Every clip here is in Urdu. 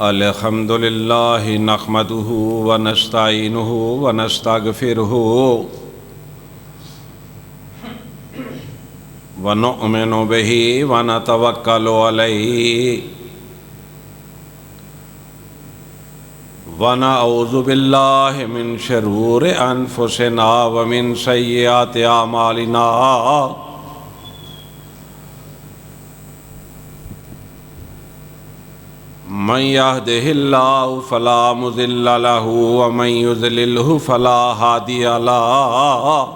الحمد للہ نحمدہ ونستعینہ ونستغفرہ ونؤمن بہ ونتوکل علیہ ونعوذ باللہ من شرور انفسنا ومن سیئات اعمالنا من يهده الله فلا مضل له ومن يضلله فلا هادي له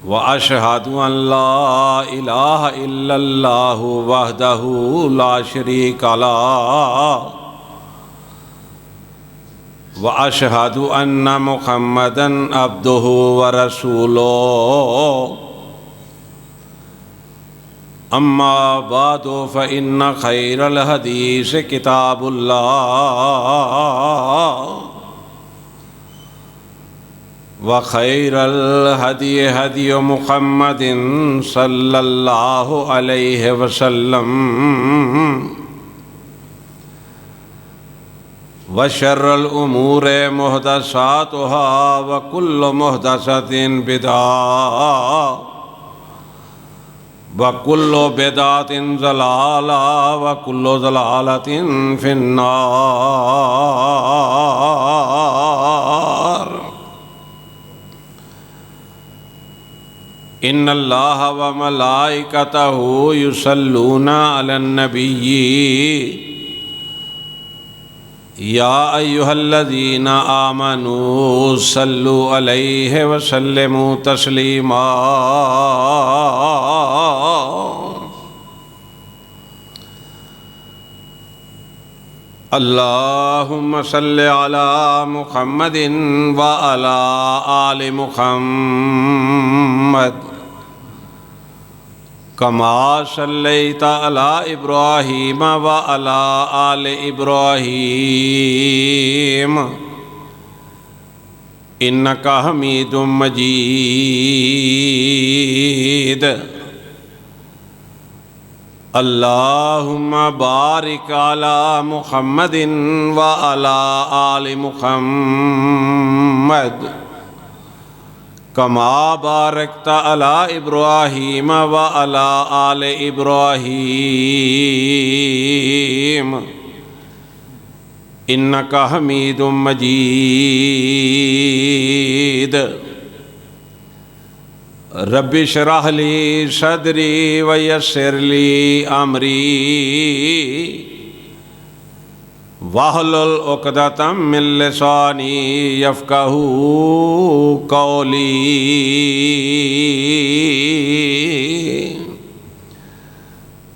وأشهد أن لا إله إلا الله وحده لا شريك له وأشهد أن محمدا عبده ورسوله اما بعد فإن خير الحديث كتاب الله وخير الهدي هدي محمد صلى الله عليه وسلم وشر الأمور محدثاتها وكل محدثة بدعة وَكُلُّ بِدْعَةٍ ضَلَالَةٍ وَكُلُّ ضَلَالَةٍ فِي النَّارِ إِنَّ اللَّهَ وَمَلَائِكَتَهُ يُصَلُّونَ عَلَى النَّبِيِّ يَا أَيُّهَا الَّذِينَ آمَنُوا صَلُّوا عَلَيْهِ وَسَلِّمُوا تَسْلِيمًا اللهم صل على محمد وعلى آل محمد كما صليت على إبراهيم وعلى آل إبراهيم إنك حميد مجيد اللهم بارك على محمد وعلى آل محمد كما باركت على إبراهيم وعلى آل إبراهيم إنك حميد مجيد رب اشرح لي صدري ويسر لي أمري واحلل عقدة من لساني يفقهوا قولي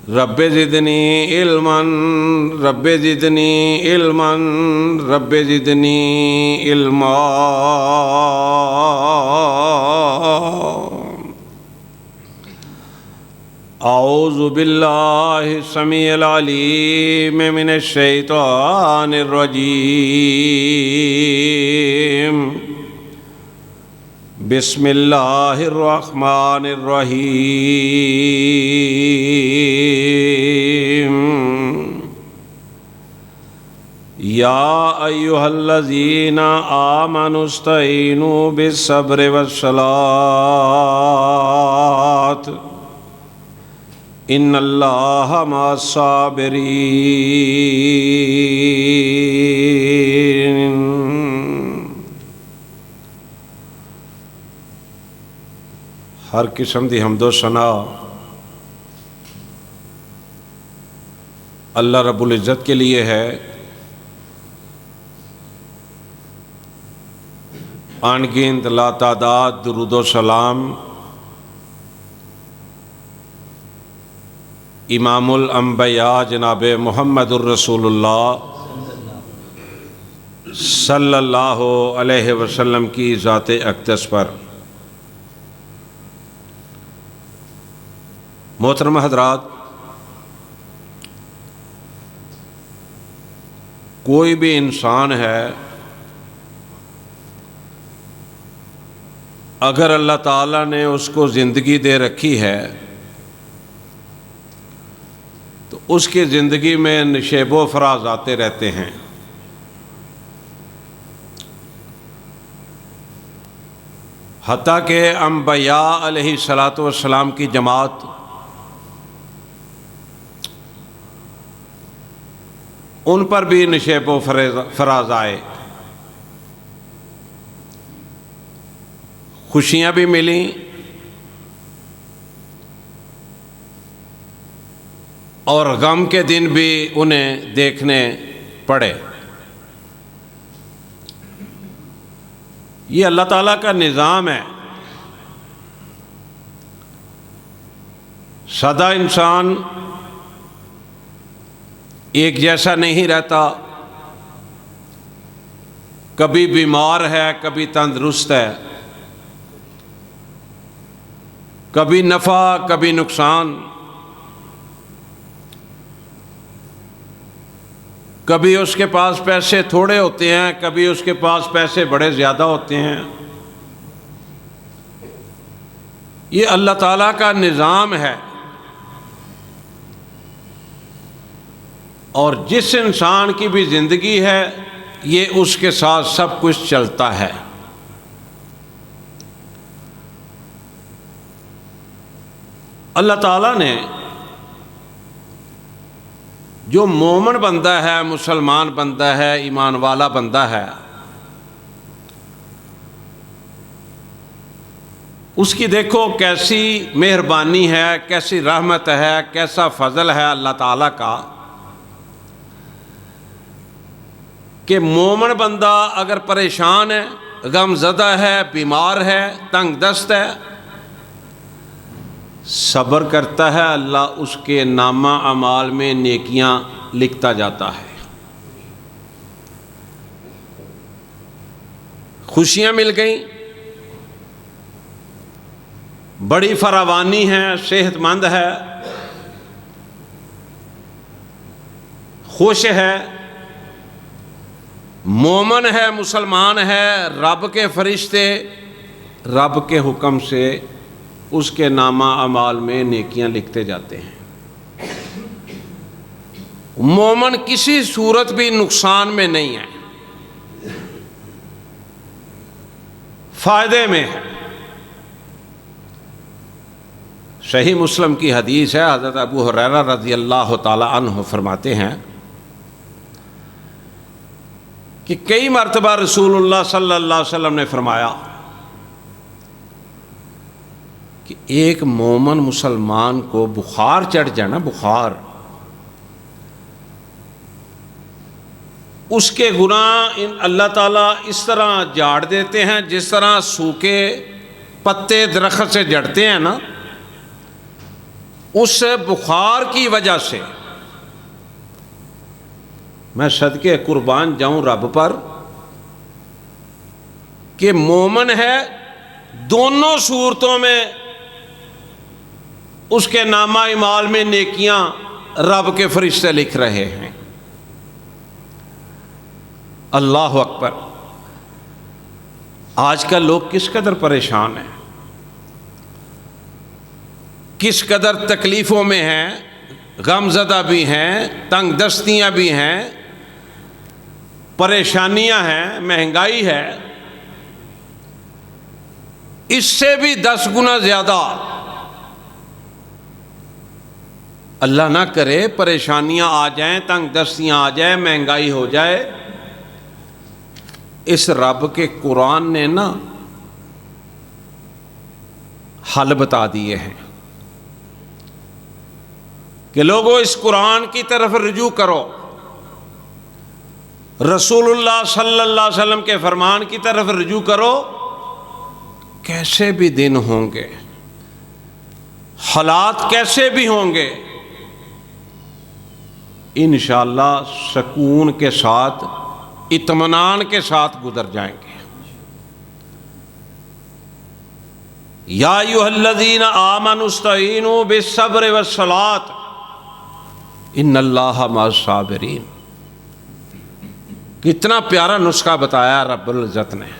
رب زدني علما رب زدني علما رب زدني علما اعوذ باللہ السمیع العلیم من الشیطان الرجیم بسم اللہ الرحمن الرحیم یا ایہا الذین آمنوا استعینوا بالصبر والصلاۃ ان اللہ مع الصابرین ہر قسم دی حمد و ثنا اللہ رب العزت کے لیے ہے، انگنت لا تعداد درود و سلام امام الانبیاء جناب محمد الرسول اللہ صلی اللہ علیہ وسلم کی ذات اقدس پر۔ محترم حضرات، کوئی بھی انسان ہے اگر اللہ تعالیٰ نے اس کو زندگی دے رکھی ہے تو اس کی زندگی میں نشیب و فراز آتے رہتے ہیں۔ حتیٰ کہ انبیاء علیہ الصلاۃ والسلام کی جماعت ان پر بھی نشیب و فراز آئے، خوشیاں بھی ملیں اور غم کے دن بھی انہیں دیکھنے پڑے۔ یہ اللہ تعالیٰ کا نظام ہے۔ سدا انسان ایک جیسا نہیں رہتا، کبھی بیمار ہے، کبھی تندرست ہے، کبھی نفع کبھی نقصان، کبھی اس کے پاس پیسے تھوڑے ہوتے ہیں، کبھی اس کے پاس پیسے بڑے زیادہ ہوتے ہیں۔ یہ اللہ تعالیٰ کا نظام ہے، اور جس انسان کی بھی زندگی ہے یہ اس کے ساتھ سب کچھ چلتا ہے۔ اللہ تعالیٰ نے جو مومن بندہ ہے، مسلمان بندہ ہے، ایمان والا بندہ ہے، اس کی دیکھو کیسی مہربانی ہے، کیسی رحمت ہے، کیسا فضل ہے اللہ تعالیٰ کا کہ مومن بندہ اگر پریشان ہے، غم زدہ ہے، بیمار ہے، تنگ دست ہے، صبر کرتا ہے، اللہ اس کے نامہ اعمال میں نیکیاں لکھتا جاتا ہے۔ خوشیاں مل گئیں، بڑی فراوانی ہے، صحت مند ہے، خوش ہے، مومن ہے، مسلمان ہے، رب کے فرشتے رب کے حکم سے اس کے نامہ اعمال میں نیکیاں لکھتے جاتے ہیں۔ مومن کسی صورت بھی نقصان میں نہیں ہے، فائدے میں ہے۔ صحیح مسلم کی حدیث ہے، حضرت ابو ہریرہ رضی اللہ تعالی عنہ فرماتے ہیں کہ کئی مرتبہ رسول اللہ صلی اللہ علیہ وسلم نے فرمایا کہ ایک مومن مسلمان کو بخار چڑھ جانا، بخار، اس کے گناہ اللہ تعالیٰ اس طرح جھاڑ دیتے ہیں جس طرح سوکھے پتے درخت سے جھڑتے ہیں نا، اس بخار کی وجہ سے۔ میں صدقے قربان جاؤں رب پر کہ مومن ہے، دونوں صورتوں میں اس کے نامہ اعمال میں نیکیاں رب کے فرشتے لکھ رہے ہیں۔ اللہ اکبر۔ آج کل لوگ کس قدر پریشان ہیں، کس قدر تکلیفوں میں ہیں، غم زدہ بھی ہیں، تنگ دستیاں بھی ہیں، پریشانیاں ہیں، مہنگائی ہے، اس سے بھی 10 گنا زیادہ۔ اللہ نہ کرے پریشانیاں آ جائیں، تنگ دستیاں آ جائیں، مہنگائی ہو جائے۔ اس رب کے قرآن نے نا حل بتا دیے ہیں کہ لوگوں اس قرآن کی طرف رجوع کرو، رسول اللہ صلی اللہ علیہ وسلم کے فرمان کی طرف رجوع کرو۔ کیسے بھی دن ہوں گے، حالات کیسے بھی ہوں گے، انشاءاللہ سکون کے ساتھ، اطمینان کے ساتھ گزر جائیں گے۔ یا ایھا الذین آمنوا استعینوا بالصبر والصلاۃ ان اللہ مع الصابرین۔ کتنا پیارا نسخہ بتایا رب العزت نے۔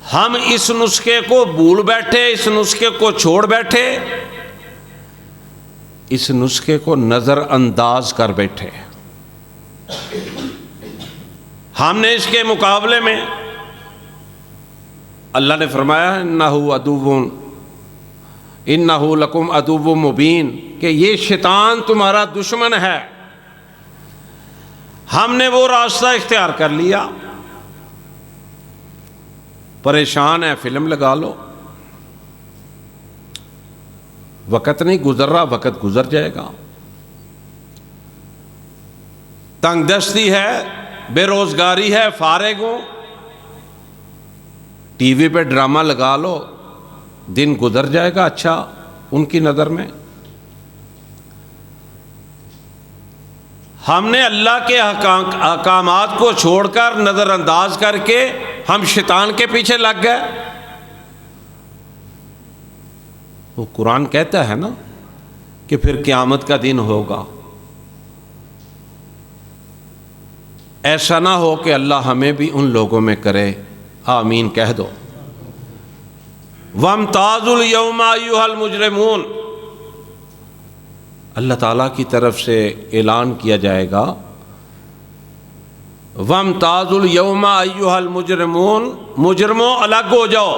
ہم اس نسخے کو بھول بیٹھے، اس نسخے کو چھوڑ بیٹھے، اس نسخے کو نظر انداز کر بیٹھے۔ ہم نے اس کے مقابلے میں اللہ نے فرمایا انہ لکم عدو مبین، کہ یہ شیطان تمہارا دشمن ہے۔ ہم نے وہ راستہ اختیار کر لیا، پریشان ہے فلم لگا لو، وقت نہیں گزر رہا، وقت گزر جائے گا۔ تنگ دستی ہے، بے روزگاری ہے، فارغ ہوں، ٹی وی پہ ڈرامہ لگا لو، دن گزر جائے گا اچھا ان کی نظر میں۔ ہم نے اللہ کے احکامات کو چھوڑ کر، نظر انداز کر کے ہم شیطان کے پیچھے لگ گئے۔ وہ قرآن کہتا ہے نا کہ پھر قیامت کا دن ہوگا، ایسا نہ ہو کہ اللہ ہمیں بھی ان لوگوں میں کرے، آمین کہہ دو۔ وَامْتَازُوا الْيَوْمَ أَيُّهَا الْمُجْرِمُونَ، اللہ تعالیٰ کی طرف سے اعلان کیا جائے گا، وَامْتَازُوا الْيَوْمَ أَيُّهَا الْمُجْرِمُونَ، مجرموں الگ ہو جاؤ۔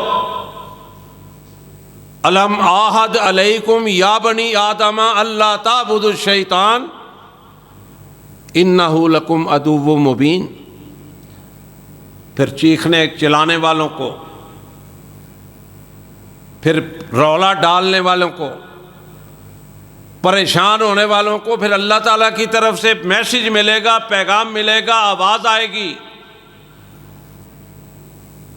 أَلَمْ أَعْهَدْ عَلَيْكُمْ يَا بَنِي آدَمَ أَلَّا تَعْبُدُوا الشَّيْطَانَ إِنَّهُ لَكُمْ عَدُوٌّ مُبِينٌ۔ پھر چیخنے چلانے والوں کو، پھر رولا ڈالنے والوں کو، پریشان ہونے والوں کو پھر اللہ تعالیٰ کی طرف سے میسج ملے گا، پیغام ملے گا، آواز آئے گی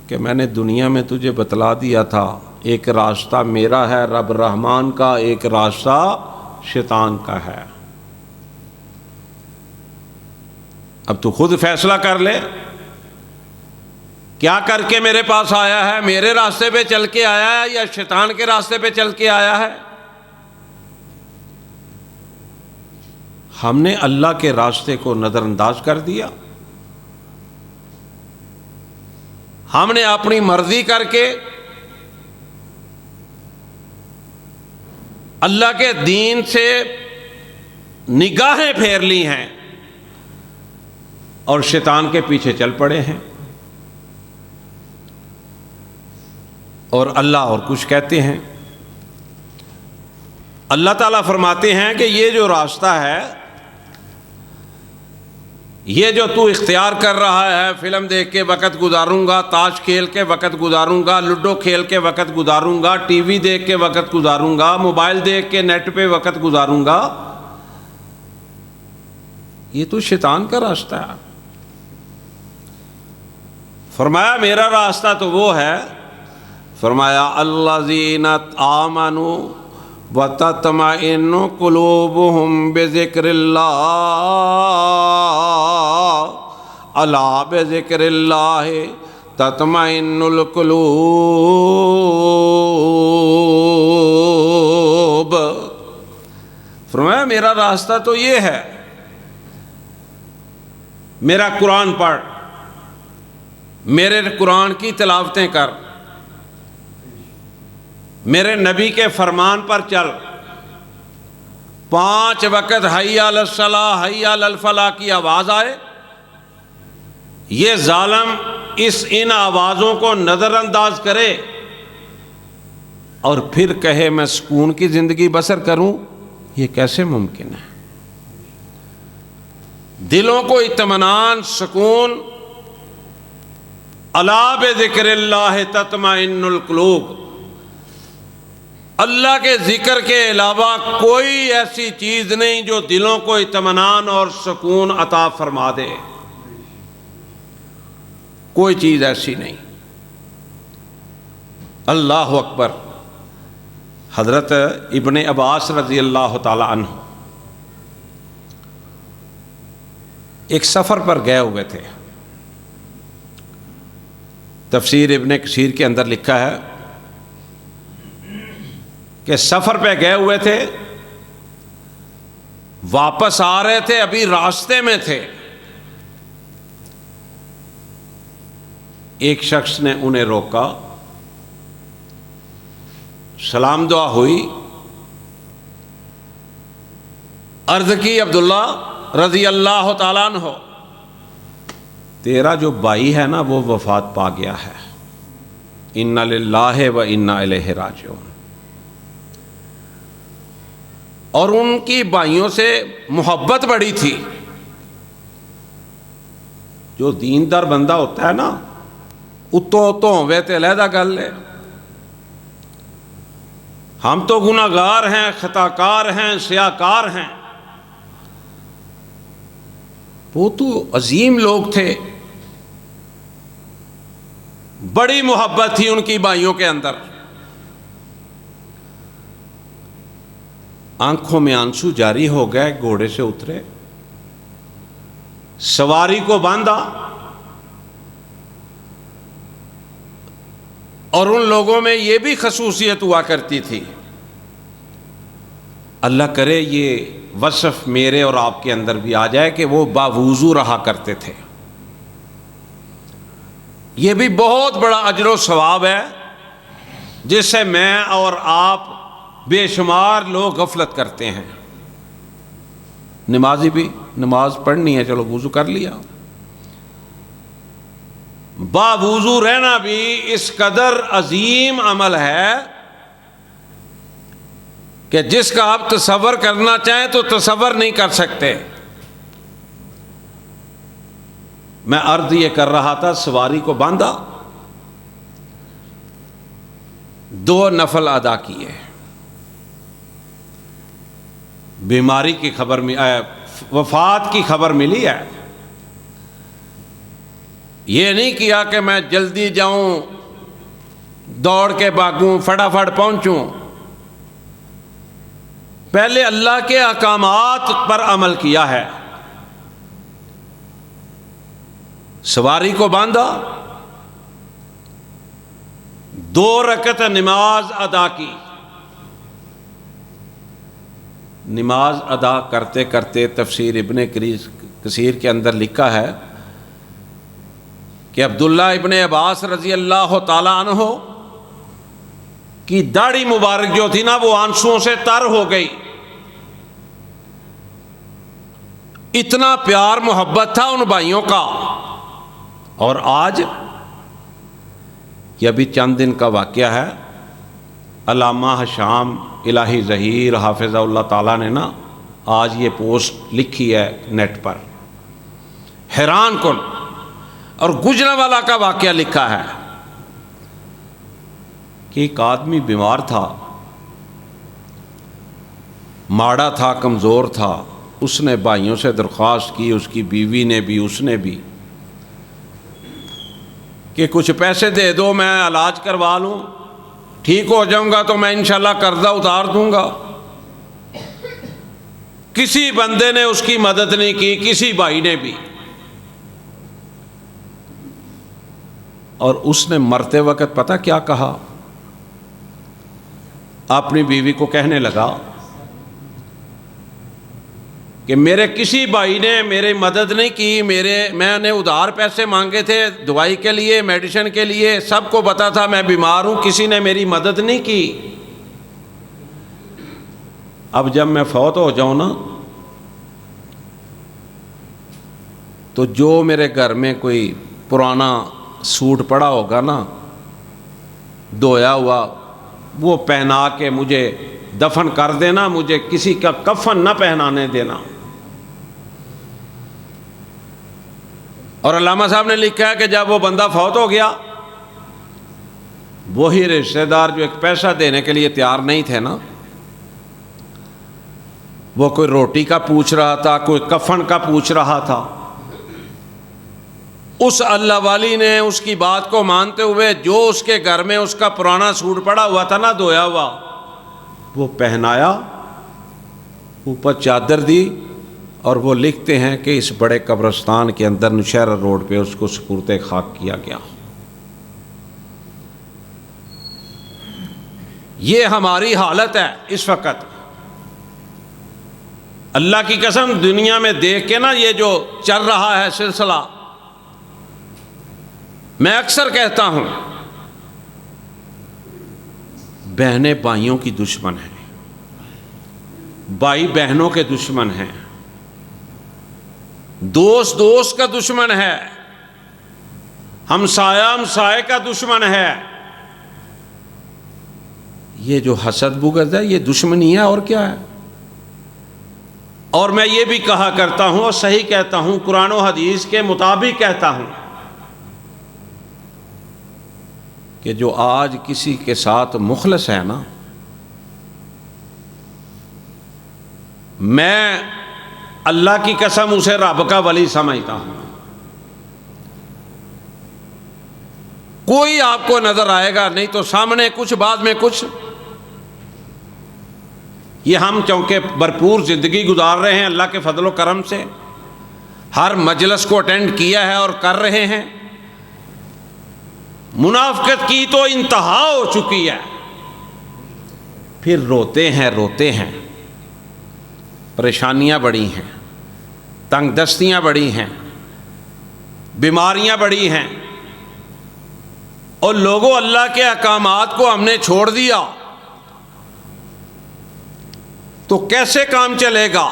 کہ میں نے دنیا میں تجھے بتلا دیا تھا، ایک راستہ میرا ہے رب رحمان کا، ایک راستہ شیطان کا ہے، اب تو خود فیصلہ کر لے، کیا کر کے میرے پاس آیا ہے؟ میرے راستے پہ چل کے آیا ہے یا شیطان کے راستے پہ چل کے آیا ہے؟ ہم نے اللہ کے راستے کو نظر انداز کر دیا، ہم نے اپنی مرضی کر کے اللہ کے دین سے نگاہیں پھیر لی ہیں اور شیطان کے پیچھے چل پڑے ہیں، اور اللہ اور کچھ کہتے ہیں۔ اللہ تعالیٰ فرماتے ہیں کہ یہ جو راستہ ہے، یہ جو تو اختیار کر رہا ہے، فلم دیکھ کے وقت گزاروں گا، تاش کھیل کے وقت گزاروں گا، لوڈو کھیل کے وقت گزاروں گا، ٹی وی دیکھ کے وقت گزاروں گا، موبائل دیکھ کے نیٹ پہ وقت گزاروں گا، یہ تو شیطان کا راستہ ہے۔ فرمایا میرا راستہ تو وہ ہے، فرمایا الذین آمنوا وتطمئن قلوبهم بذکر اللہ، الا بذکر اللہ تطمئن القلوب۔ فرمایا میرا راستہ تو یہ ہے، میرا قرآن پڑھ، میرے قرآن کی تلاوتیں کر، میرے نبی کے فرمان پر چل، 5 وقت حی علی الصلاۃ حی علی الفلاح کی آواز آئے، یہ ظالم ان آوازوں کو نظر انداز کرے اور پھر کہے میں سکون کی زندگی بسر کروں، یہ کیسے ممکن ہے؟ دلوں کو اطمینان، سکون، الا بذکر اللہ تطمئن القلوب، اللہ کے ذکر کے علاوہ کوئی ایسی چیز نہیں جو دلوں کو اطمینان اور سکون عطا فرما دے، کوئی چیز ایسی نہیں۔ اللہ اکبر۔ حضرت ابن عباس رضی اللہ تعالی عنہ ایک سفر پر گئے ہوئے تھے، تفسیر ابن کثیر کے اندر لکھا ہے کہ سفر پہ گئے ہوئے تھے، واپس آ رہے تھے، ابھی راستے میں تھے، ایک شخص نے انہیں روکا، سلام دعا ہوئی، عرض کی عبداللہ رضی اللہ تعالیٰ عنہ، تیرا جو بھائی ہے نا وہ وفات پا گیا ہے، انا للہ و انا الیہ راجعون۔ اور ان کی بھائیوں سے محبت بڑی تھی۔ جو دیندار بندہ ہوتا ہے نا اتوں ہوئے تے علیحدہ گل ہے، ہم تو گناہگار ہیں، خطاکار ہیں، سیاہکار ہیں، وہ تو عظیم لوگ تھے، بڑی محبت تھی ان کی بھائیوں کے اندر۔ آنکھوں میں آنسو جاری ہو گئے، گھوڑے سے اترے، سواری کو باندھا، اور ان لوگوں میں یہ بھی خصوصیت ہوا کرتی تھی، اللہ کرے یہ وصف میرے اور آپ کے اندر بھی آ جائے کہ وہ باوضو رہا کرتے تھے۔ یہ بھی بہت بڑا اجر و ثواب ہے جس سے میں اور آپ بے شمار لوگ غفلت کرتے ہیں۔ نمازی بھی نماز پڑھنی ہے، چلو وضو کر لیا، باوضو رہنا بھی اس قدر عظیم عمل ہے کہ جس کا آپ تصور کرنا چاہیں تو تصور نہیں کر سکتے۔ میں عرض یہ کر رہا تھا، سواری کو باندھا، 2 نفل ادا کیے، بیماری کی خبر وفات کی خبر ملی ہے، یہ نہیں کیا کہ میں جلدی جاؤں، دوڑ کے بھاگوں، فٹافٹ پہنچوں، پہلے اللہ کے احکامات پر عمل کیا ہے۔ سواری کو باندھا، 2 رکعت نماز ادا کی۔ نماز ادا کرتے کرتے تفسیر ابن کثیر کے اندر لکھا ہے کہ عبداللہ ابن عباس رضی اللہ تعالی عنہ کی داڑھی مبارک جو تھی نا وہ آنسوؤں سے تر ہو گئی، اتنا پیار محبت تھا ان بھائیوں کا۔ اور آج یہ ابھی چند دن کا واقعہ ہے، علامہ شام الہی ظہیر حافظہ اللہ تعالیٰ نے نا آج یہ پوسٹ لکھی ہے نیٹ پر، حیران کن، اور گجرانوالہ کا واقعہ لکھا ہے کہ ایک آدمی بیمار تھا، ماڑا تھا، کمزور تھا، اس نے بھائیوں سے درخواست کی، اس کی بیوی نے بھی، اس نے بھی، کہ کچھ پیسے دے دو، میں علاج کروا لوں، ٹھیک ہو جاؤں گا تو میں انشاءاللہ قرضہ اتار دوں گا۔ کسی بندے نے اس کی مدد نہیں کی، کسی بھائی نے بھی۔ اور اس نے مرتے وقت پتہ کیا کہا؟ اپنی بیوی کو کہنے لگا کہ میرے کسی بھائی نے میری مدد نہیں کی، میں نے ادھار پیسے مانگے تھے دوائی کے لیے، میڈیسن کے لیے، سب کو پتا تھا میں بیمار ہوں، کسی نے میری مدد نہیں کی۔ اب جب میں فوت ہو جاؤں نا تو جو میرے گھر میں کوئی پرانا سوٹ پڑا ہوگا نا دھویا ہوا، وہ پہنا کے مجھے دفن کر دینا، مجھے کسی کا کفن نہ پہنانے دینا۔ اور علامہ صاحب نے لکھا ہے کہ جب وہ بندہ فوت ہو گیا، وہی رشتہ دار جو ایک پیسہ دینے کے لیے تیار نہیں تھے نا، وہ کوئی روٹی کا پوچھ رہا تھا، کوئی کفن کا پوچھ رہا تھا، اس اللہ والی نے اس کی بات کو مانتے ہوئے جو اس کے گھر میں اس کا پرانا سوٹ پڑا ہوا تھا نا دھویا ہوا، وہ پہنایا، اوپر چادر دی، اور وہ لکھتے ہیں کہ اس بڑے قبرستان کے اندر نوشہرہ روڈ پہ اس کو سپرد خاک کیا گیا۔ یہ ہماری حالت ہے اس وقت۔ اللہ کی قسم دنیا میں دیکھ کے نا یہ جو چل رہا ہے سلسلہ، میں اکثر کہتا ہوں بہنیں بھائیوں کی دشمن ہیں، بھائی بہنوں کے دشمن ہیں، دوست دوست کا دشمن ہے، ہمسایہ ہمسائے کا دشمن ہے۔ یہ جو حسد بغض ہے یہ دشمنی ہے اور کیا ہے؟ اور میں یہ بھی کہا کرتا ہوں اور صحیح کہتا ہوں، قرآن و حدیث کے مطابق کہتا ہوں کہ جو آج کسی کے ساتھ مخلص ہے نا، میں اللہ کی قسم اسے رب کا ولی سمجھتا ہوں۔ کوئی آپ کو نظر آئے گا نہیں تو سامنے کچھ بعد میں کچھ، یہ ہم چونکہ بھرپور زندگی گزار رہے ہیں اللہ کے فضل و کرم سے، ہر مجلس کو اٹینڈ کیا ہے اور کر رہے ہیں، منافقت کی تو انتہا ہو چکی ہے، پھر روتے ہیں، پریشانیاں بڑی ہیں، تنگ دستیاں بڑی ہیں، بیماریاں بڑی ہیں، اور لوگوں اللہ کے احکامات کو ہم نے چھوڑ دیا تو کیسے کام چلے گا؟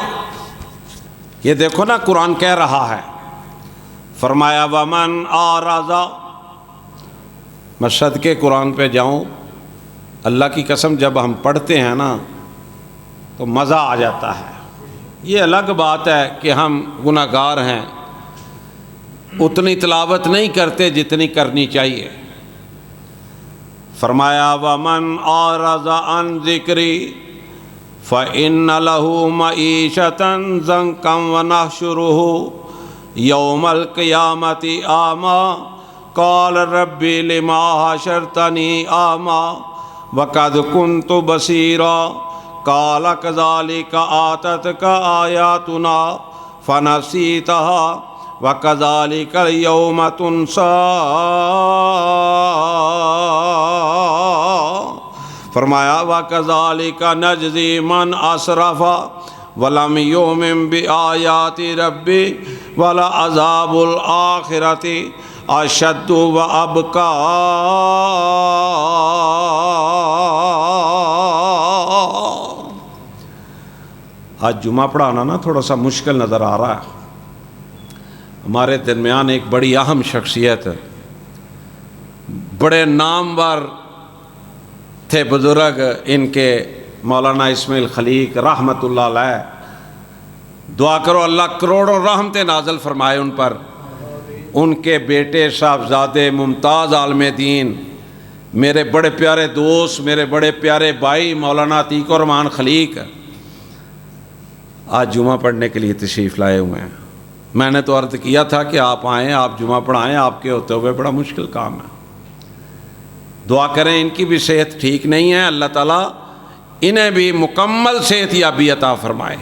یہ دیکھو نا قرآن کہہ رہا ہے، فرمایا ومن اعرض، میں صدقے قرآن پہ جاؤں، اللہ کی قسم جب ہم پڑھتے ہیں نا تو مزہ آ جاتا ہے۔ یہ الگ بات ہے کہ ہم گناہ گار ہیں، اتنی تلاوت نہیں کرتے جتنی کرنی چاہیے۔ فرمایا ومن اعرض عن ذکری فإن له معیشة ضنکا ونحشره یوم القیامة اعمی قال رب لما حشرتنی اعمی وقد كنت بصیرا قال كذلك آتتك آیاتنا فنسیتها وَكَذَلِكَ الْيَوْمَ تُنْسَى، فرمایا وَكَذَلِكَ نَجْزِي مَنْ أَسْرَفَ وَلَمْ يُؤْمِنْ بِآيَاتِ رَبِّهِ وَلَعَذَابُ الْآخِرَةِ أَشَدُّ وَأَبْقَىٰ۔ آج جمعہ پڑھانا نا تھوڑا سا مشکل نظر آ رہا ہے۔ ہمارے درمیان ایک بڑی اہم شخصیت، بڑے نامور تھے بزرگ، ان کے مولانا اسماعیل خلیق رحمۃ اللہ علیہ، دعا کرو اللہ کروڑوں رحمتیں نازل فرمائے ان پر۔ ان کے بیٹے صاحبزادے ممتاز عالم دین، میرے بڑے پیارے دوست، میرے بڑے پیارے بھائی مولانا عتیق الرحمان خلیق آج جمعہ پڑھنے کے لیے تشریف لائے ہوئے ہیں۔ میں نے تو عرض کیا تھا کہ آپ آئیں، آپ جمعہ پڑھائیں، آپ کے ہوتے ہوئے بڑا مشکل کام ہے۔ دعا کریں، ان کی بھی صحت ٹھیک نہیں ہے، اللہ تعالیٰ انہیں بھی مکمل صحت یابی عطا فرمائے،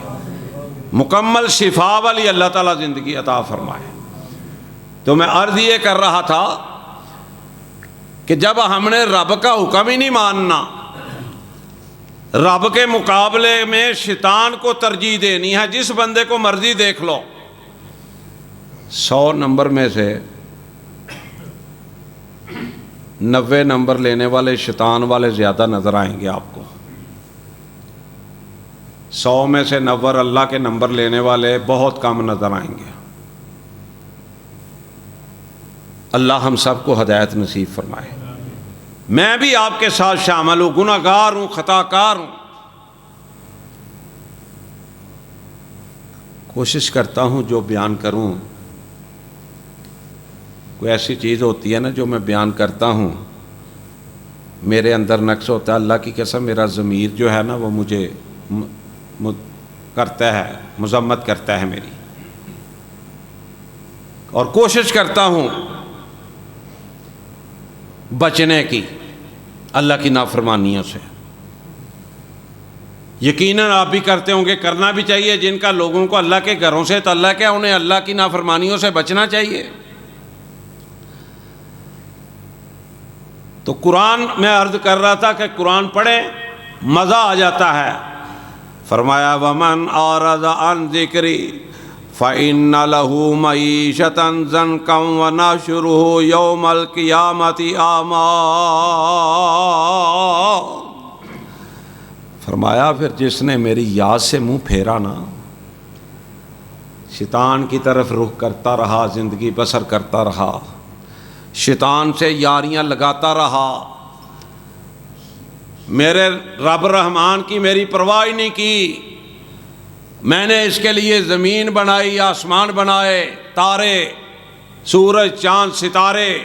مکمل شفا والی اللہ تعالیٰ زندگی عطا فرمائے۔ تو میں عرض یہ کر رہا تھا کہ جب ہم نے رب کا حکم ہی نہیں ماننا، رب کے مقابلے میں شیطان کو ترجیح دینی ہے، جس بندے کو مرضی دیکھ لو، 100 نمبر میں سے 90 نمبر لینے والے شیطان والے زیادہ نظر آئیں گے آپ کو، 100 میں سے 90 اللہ کے نمبر لینے والے بہت کم نظر آئیں گے۔ اللہ ہم سب کو ہدایت نصیب فرمائے۔ میں بھی آپ کے ساتھ شامل ہوں، گناہ گار ہوں، خطا کار ہوں، کوشش کرتا ہوں جو بیان کروں، کوئی ایسی چیز ہوتی ہے نا جو میں بیان کرتا ہوں میرے اندر نقص ہوتا ہے، اللہ کی قسم میرا ضمیر جو ہے نا وہ مجھے کرتا ہے، مذمت کرتا ہے میری، اور کوشش کرتا ہوں بچنے کی اللہ کی نافرمانیوں سے۔ یقیناً آپ بھی کرتے ہوں گے، کرنا بھی چاہیے، جن کا لوگوں کو اللہ کے گھروں سے تعلق ہے انہیں اللہ کی نافرمانیوں سے بچنا چاہیے۔ تو قرآن میں عرض کر رہا تھا کہ قرآن پڑھیں مزہ آ جاتا ہے۔ فرمایا ومن اعرض عن ذکری فَإِنَّ لَهُ مَعِيشَةً ضَنْكًا وَنَحْشُرُهُ يَوْمَ الْقِيَامَةِ أَعْمَىٰ۔ فرمایا پھر جس نے میری یاد سے منہ پھیرا نا، شیطان کی طرف رخ کرتا رہا، زندگی بسر کرتا رہا، شیطان سے یاریاں لگاتا رہا، میرے رب رحمان کی میری پرواہ ہی نہیں کی، میں نے اس کے لیے زمین بنائی، آسمان بنائے، تارے، سورج، چاند، ستارے،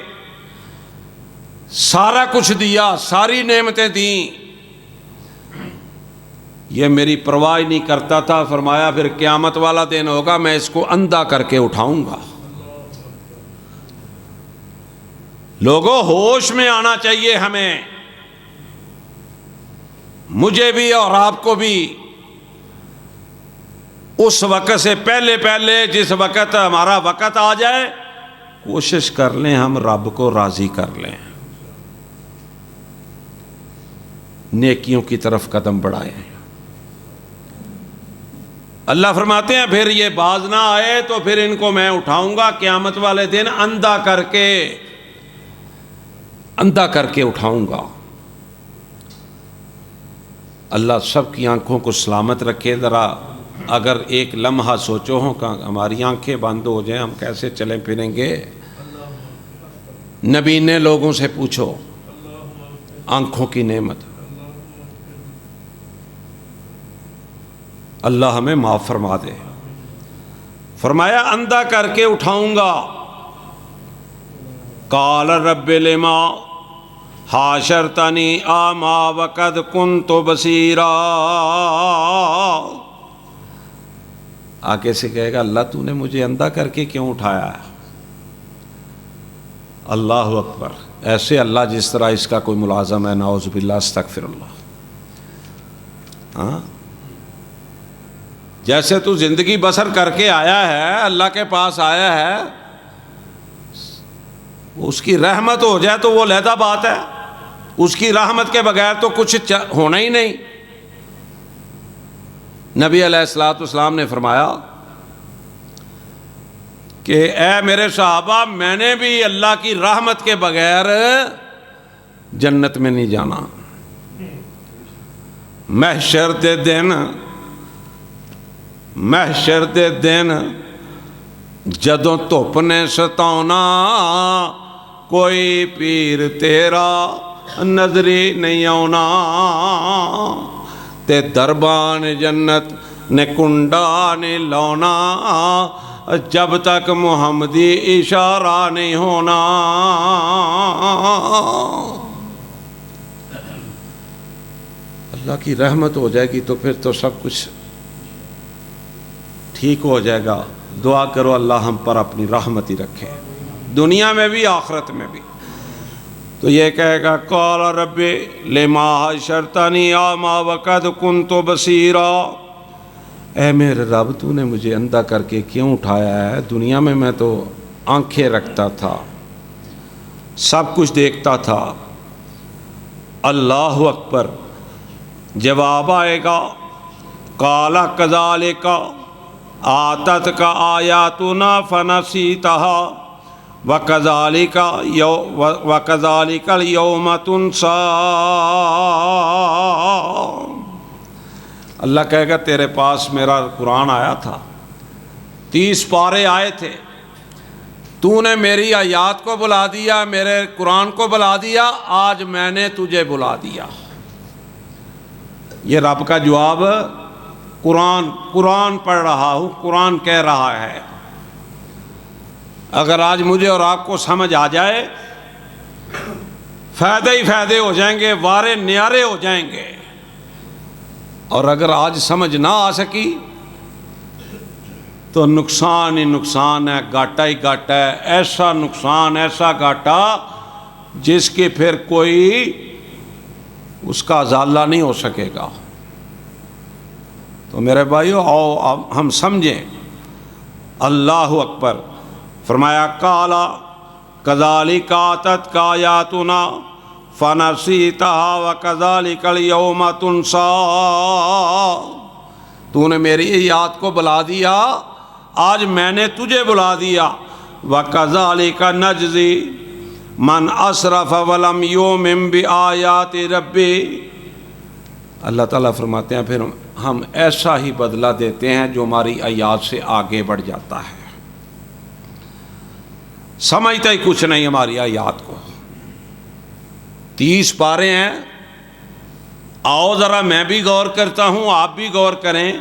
سارا کچھ دیا، ساری نعمتیں دیں، یہ میری پرواہ ہی نہیں کرتا تھا۔ فرمایا پھر قیامت والا دن ہوگا، میں اس کو اندھا کر کے اٹھاؤں گا۔ لوگوں ہوش میں آنا چاہیے ہمیں، مجھے بھی اور آپ کو بھی، اس وقت سے پہلے پہلے جس وقت ہمارا وقت آ جائے، کوشش کر لیں ہم رب کو راضی کر لیں، نیکیوں کی طرف قدم بڑھائیں۔ اللہ فرماتے ہیں پھر یہ باز نہ آئے تو پھر ان کو میں اٹھاؤں گا قیامت والے دن، اندھا کر کے اٹھاؤں گا۔ اللہ سب کی آنکھوں کو سلامت رکھے۔ ذرا اگر ایک لمحہ سوچو ہو کہ ہماری آنکھیں بند ہو جائیں ہم کیسے چلیں پھریں گے؟ نبینے لوگوں سے پوچھو آنکھوں کی نعمت۔ اللہ ہمیں معاف فرما دے۔ فرمایا اندھا کر کے اٹھاؤں گا۔ قال رب لما حاشرتنی اعمی وقد کنت بصیرا۔ آگے سے کہے گا اللہ تو نے مجھے اندھا کر کے کیوں اٹھایا ہے؟ اللہ اکبر۔ ایسے اللہ جس طرح اس کا کوئی ملازم ہے، نعوذ باللہ، استغفر اللہ۔ ہاں، جیسے تو زندگی بسر کر کے آیا ہے، اللہ کے پاس آیا ہے، اس کی رحمت ہو جائے تو وہ علیحدہ بات ہے، اس کی رحمت کے بغیر تو کچھ ہونا ہی نہیں۔ نبی علیہ الصلوۃ والسلام نے فرمایا کہ اے میرے صحابہ، میں نے بھی اللہ کی رحمت کے بغیر جنت میں نہیں جانا۔ محشر دے دن جدوں دھپ نے ستاؤنا، کوئی پیر تیرا نظری نہیں آنا، تے دربان جنت نے کنڈا نہیں لاؤنا، جب تک محمدی اشارہ نہیں ہونا۔ اللہ کی رحمت ہو جائے گی تو پھر تو سب کچھ ٹھیک ہو جائے گا۔ دعا کرو اللہ ہم پر اپنی رحمت ہی رکھے، دنیا میں بھی آخرت میں بھی۔ تو یہ کہے گا قال رب لما حشرتنی اعمی وقد کنت بصیرا، اے میرے رب تو نے مجھے اندھا کر کے کیوں اٹھایا ہے؟ دنیا میں تو آنکھیں رکھتا تھا، سب کچھ دیکھتا تھا۔ اللہ اکبر۔ جواب آئے گا قال کذالک آتتک آیاتنا فنسیتها وَكَذَلِكَ الْيَوْمَ تُنْسَى۔ اللہ کہے گا تیرے پاس میرا قرآن آیا تھا، 30 پارے آئے تھے، تو نے میری آیات کو بلا دیا، میرے قرآن کو بلا دیا، آج میں نے تجھے بلا دیا۔ یہ رب کا جواب، قرآن پڑھ رہا ہوں، قرآن کہہ رہا ہے۔ اگر آج مجھے اور آپ کو سمجھ آ جائے، فائدے ہی فائدے ہو جائیں گے، وارے نیارے ہو جائیں گے۔ اور اگر آج سمجھ نہ آ سکی تو نقصان ہی نقصان ہے، گھاٹا ہی گھاٹا ہے، ایسا نقصان، ایسا گھاٹا جس کے پھر کوئی اس کا ازالہ نہیں ہو سکے گا۔ تو میرے بھائیو آؤ ہم سمجھیں۔ اللہ اکبر۔ فرمایا قال کذالک آتتک آیاتنا فنسیتها وکذالک اليوم تنسی۔ تو نے میری آیات کو بلا دیا، آج میں نے تجھے بلا دیا. وَكَذَلِكَ نَجْزِي مَنْ أَسْرَفَ وَلَمْ يُؤْمِنْ بِآيَاتِ رَبِّهِ. اللہ تعالیٰ فرماتے ہیں پھر ہم ایسا ہی بدلہ دیتے ہیں جو ہماری آیات سے آگے بڑھ جاتا ہے، سمجھتا ہی کچھ نہیں ہماری آیات کو. 30 پارے ہیں. آؤ ذرا میں بھی غور کرتا ہوں، آپ بھی غور کریں.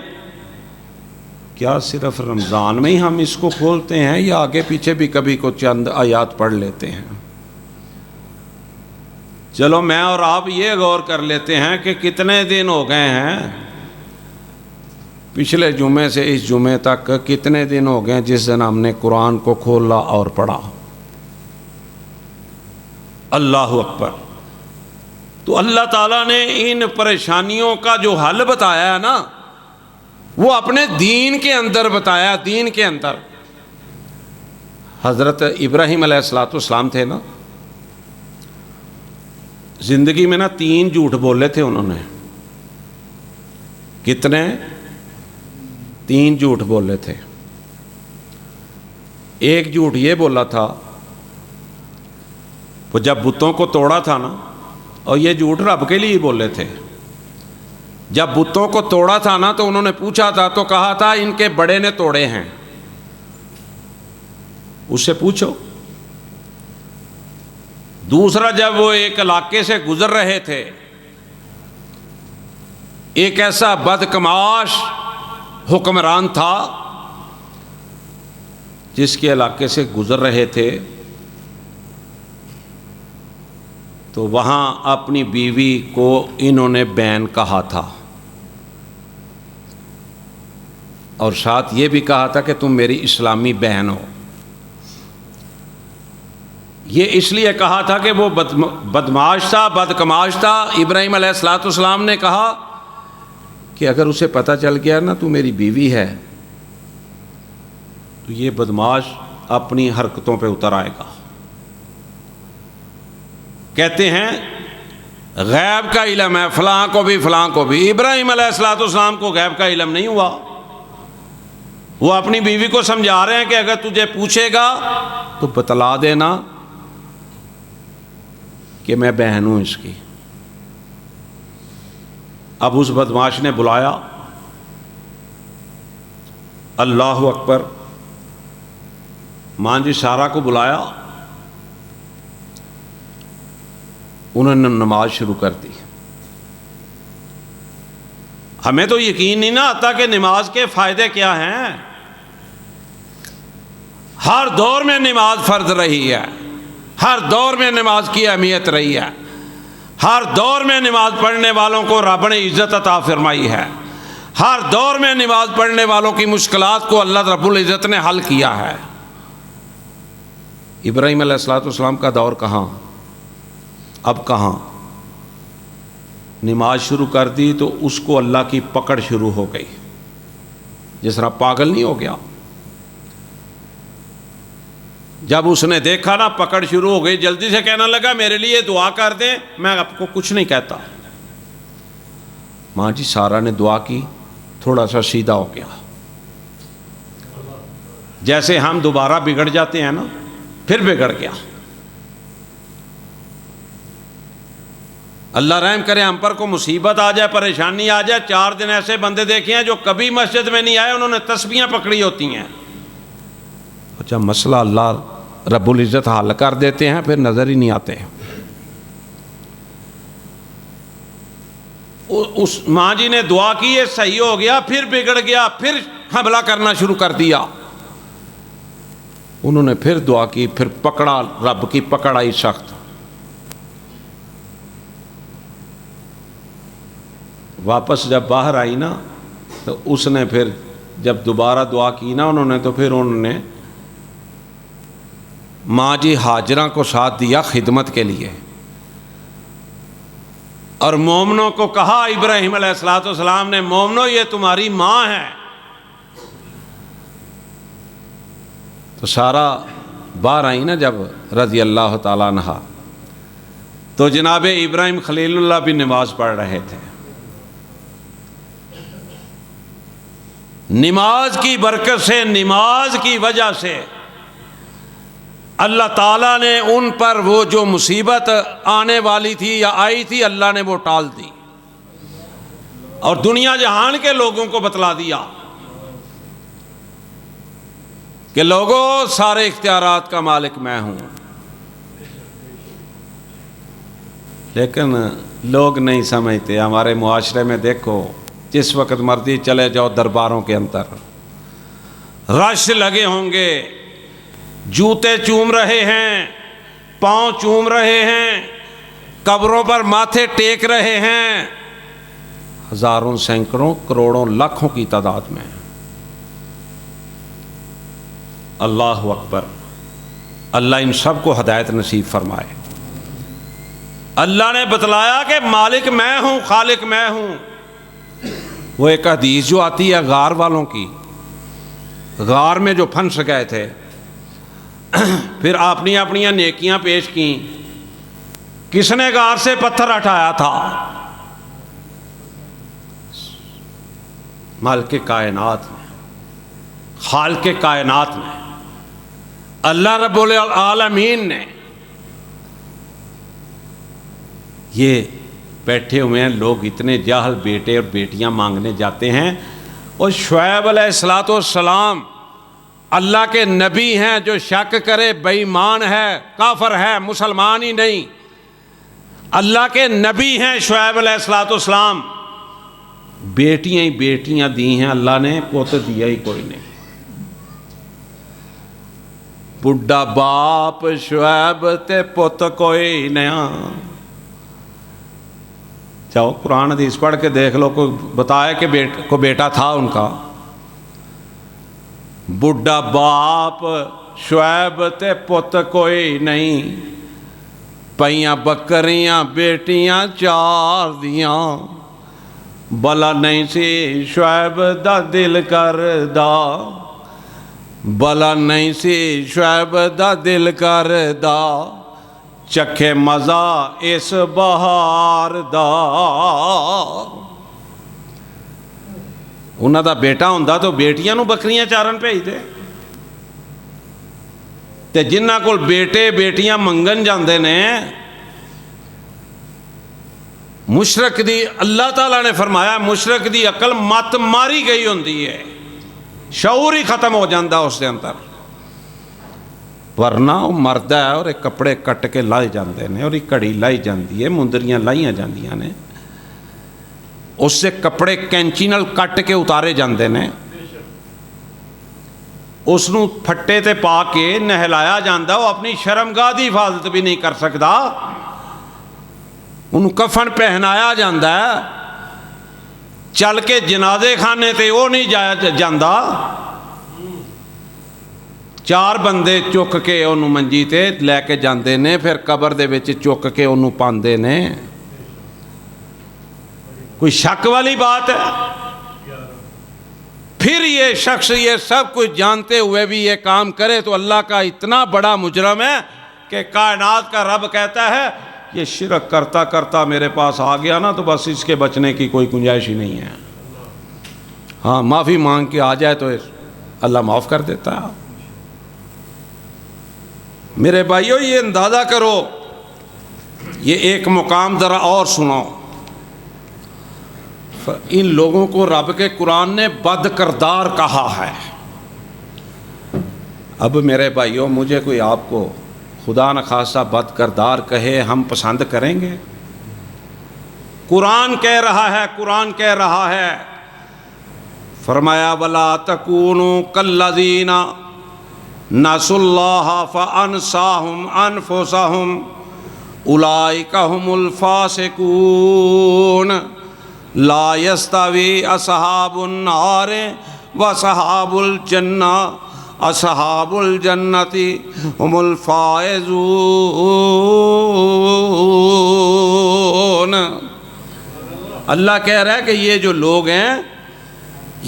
کیا صرف رمضان میں ہی ہم اس کو کھولتے ہیں یا آگے پیچھے بھی کبھی کو چند آیات پڑھ لیتے ہیں؟ چلو میں اور آپ یہ غور کر لیتے ہیں کہ کتنے دن ہو گئے ہیں پچھلے جمعے سے اس جمعے تک، کتنے دن ہو گئے جس دن ہم نے قرآن کو کھولا اور پڑھا. اللہ اکبر. تو اللہ تعالیٰ نے ان پریشانیوں کا جو حل بتایا ہے نا، وہ اپنے دین کے اندر بتایا. دین کے اندر حضرت ابراہیم علیہ السلام تھے نا، زندگی میں نا 3 جھوٹ بولے تھے انہوں نے. کتنے؟ 3 جھوٹ بولے تھے. ایک جھوٹ یہ بولا تھا، وہ جب بتوں کو توڑا تھا نا، اور یہ جھوٹ رب کے لیے بولے تھے. جب بتوں کو توڑا تھا نا تو انہوں نے پوچھا تھا تو کہا تھا ان کے بڑے نے توڑے ہیں، اس سے پوچھو. دوسرا، جب وہ ایک علاقے سے گزر رہے تھے، ایک ایسا بدکماش حکمران تھا جس کے علاقے سے گزر رہے تھے، تو وہاں اپنی بیوی کو انہوں نے بہن کہا تھا، اور ساتھ یہ بھی کہا تھا کہ تم میری اسلامی بہن ہو. یہ اس لیے کہا تھا کہ وہ بدماش تھا، بدکماش تھا. ابراہیم علیہ السلام نے کہا کہ اگر اسے پتہ چل گیا نا تو میری بیوی ہے، تو یہ بدماش اپنی حرکتوں پہ اتر آئے گا. کہتے ہیں غیب کا علم ہے فلاں کو بھی فلاں کو بھی. ابراہیم علیہ السلام کو غیب کا علم نہیں ہوا. وہ اپنی بیوی کو سمجھا رہے ہیں کہ اگر تجھے پوچھے گا تو بتلا دینا کہ میں بہن ہوں اس کی. اب اس بدماش نے بلایا، اللہ اکبر، ماں جی سارا کو بلایا. انہوں نے نماز شروع کر دی. ہمیں تو یقین نہیں نہ آتا کہ نماز کے فائدے کیا ہیں. ہر دور میں نماز فرض رہی ہے، ہر دور میں نماز کی اہمیت رہی ہے، ہر دور میں نماز پڑھنے والوں کو رب نے عزت عطا فرمائی ہے، ہر دور میں نماز پڑھنے والوں کی مشکلات کو اللہ رب العزت نے حل کیا ہے. ابراہیم علیہ السلام کا دور کہاں، اب کہاں. نماز شروع کر دی تو اس کو اللہ کی پکڑ شروع ہو گئی. جس طرح پاگل نہیں ہو گیا، جب اس نے دیکھا نا پکڑ شروع ہو گئی، جلدی سے کہنے لگا میرے لیے دعا کر دیں، میں آپ کو کچھ نہیں کہتا. ماں جی سارا نے دعا کی، تھوڑا سا سیدھا ہو گیا. جیسے ہم دوبارہ بگڑ جاتے ہیں نا، پھر بگڑ گیا. اللہ رحم کرے ہم پر کو مصیبت آ جائے، پریشانی آ جائے. 4 دن ایسے بندے دیکھے ہیں جو کبھی مسجد میں نہیں آئے، انہوں نے تسبیحاں پکڑی ہوتی ہیں. اچھا مسئلہ اللہ رب العزت حل کر دیتے ہیں، پھر نظر ہی نہیں آتے. اس ماں جی نے دعا کی، یہ صحیح ہو گیا، پھر بگڑ گیا، پھر حملہ کرنا شروع کر دیا. انہوں نے پھر دعا کی، پھر پکڑا، رب کی پکڑ آئی سخت. واپس جب باہر آئی نا تو اس نے پھر جب دوبارہ دعا کی نا انہوں نے، تو پھر انہوں نے ماں جی ہاجرہ کو ساتھ دیا خدمت کے لیے، اور مومنوں کو کہا ابراہیم علیہ السلام نے، مومنوں یہ تمہاری ماں ہے. تو سارا باہر آئی نا جب رضی اللہ تعالیٰ عنہ، تو جناب ابراہیم خلیل اللہ بھی نماز پڑھ رہے تھے. نماز کی برکت سے، نماز کی وجہ سے اللہ تعالیٰ نے ان پر وہ جو مصیبت آنے والی تھی یا آئی تھی، اللہ نے وہ ٹال دی اور دنیا جہان کے لوگوں کو بتلا دیا کہ لوگوں سارے اختیارات کا مالک میں ہوں۔ لیکن لوگ نہیں سمجھتے۔ ہمارے معاشرے میں دیکھو، جس وقت مرضی چلے جاؤ درباروں کے اندر رش لگے ہوں گے، جوتے چوم رہے ہیں، پاؤں چوم رہے ہیں، قبروں پر ماتھے ٹیک رہے ہیں، ہزاروں، سینکڑوں، کروڑوں، لاکھوں کی تعداد میں۔ اللہ اکبر۔ اللہ ان سب کو ہدایت نصیب فرمائے۔ اللہ نے بتلایا کہ مالک میں ہوں، خالق میں ہوں۔ وہ ایک حدیث جو آتی ہے غار والوں کی، غار میں جو پھنس گئے تھے، پھر اپنی اپنی نیکیاں پیش کیں۔ کس نے غار سے پتھر اٹھایا تھا؟ مالک کائنات نے، خالق کائنات نے، اللہ رب العالمین نے۔ یہ بیٹھے ہوئے ہیں لوگ، اتنے جاہل بیٹے اور بیٹیاں مانگنے جاتے ہیں، اور شعیب علیہ الصلوۃ والسلام اللہ کے نبی ہیں، جو شک کرے بے ایمان ہے، کافر ہے، مسلمان ہی نہیں۔ اللہ کے نبی ہیں شعیب علیہ الصلوۃ والسلام، بیٹیاں ہی بیٹیاں دی ہیں اللہ نے، پوت دیا ہی کوئی نہیں۔ بڈھا باپ شعیب تے پوت کوئی نیا۔ جاؤ قرآن حدیث پڑھ کے دیکھ لو، کوئی بتائے کہ بیٹا تھا ان کا۔ بڈھا باپ شعیب تے پوت کوئی نہیں، پئیاں بکریاں بیٹیاں چار دیاں، بلا نہیں سی شعیب دا دل کردا، بلا نہیں سی شعیب دا دل کردا، چکھے مزہ اس بہار دا۔ انہاں دا بیٹا ہوندا تو بیٹیاں نو بکریاں چارن بھیج دے، تے جنہاں کول بیٹے بیٹیاں منگن جاندے نے، مشرک دی، اللہ تعالیٰ نے فرمایا مشرک دی عقل مت ماری گئی ہوندی ہے، شعور ہی ختم ہو جاندہ اس دے اندر، ورنہ وہ مرد ہے اور ایک کپڑے کٹ کے لائے جاندے نے، اور ایک کڑی لائی جاندی ہے، مندریاں لائیاں جاندیاں نے، اس سے کپڑے کینچی نال کٹ کے اتارے جاندے نے، اس نو پھٹے تے پا کے نہلایا جاندہ، وہ اپنی شرمگاہ دی حفاظت بھی نہیں کر سکتا، انہوں کفن پہنایا جاندہ ہے، چل کے جنازے خانے تے وہ نہیں جایا جاندہ، چار بندے چک کے انہوں منجی تے لے کے جاندے نے، پھر قبر دے وچ چک کے انہوں پاندے نے۔ کوئی شک والی بات ہے؟ پھر یہ شخص یہ سب کچھ جانتے ہوئے بھی یہ کام کرے تو اللہ کا اتنا بڑا مجرم ہے کہ کائنات کا رب کہتا ہے یہ شرک کرتا کرتا میرے پاس آ گیا نا، تو بس اس کے بچنے کی کوئی گنجائش ہی نہیں ہے۔ ہاں معافی مانگ کے آ جائے تو اللہ معاف کر دیتا ہے۔ میرے بھائیو یہ اندازہ کرو، یہ ایک مقام ذرا اور سنو، ان لوگوں کو رب کے قرآن نے بد کردار کہا ہے۔ اب میرے بھائیو مجھے کوئی آپ کو خدا نخواستہ بد کردار کہے، ہم پسند کریں گے؟ قرآن کہہ رہا ہے، قرآن کہہ رہا ہے، فرمایا وَلَا تَكُونُوا كَالَّذِينَ نَسُوا اللَّهَ فَأَنسَاهُمْ أَنفُسَهُمْ أُولَئِكَ هُمُ الْفَاسِقُونَ لَا يَسْتَوِي أَصْحَابُ النَّارِ وَأَصْحَابُ الْجَنَّةِ أَصْحَابُ الْجَنَّةِ هُمُ الْفَائِزُونَ۔ اللہ کہہ رہا ہے کہ یہ جو لوگ ہیں،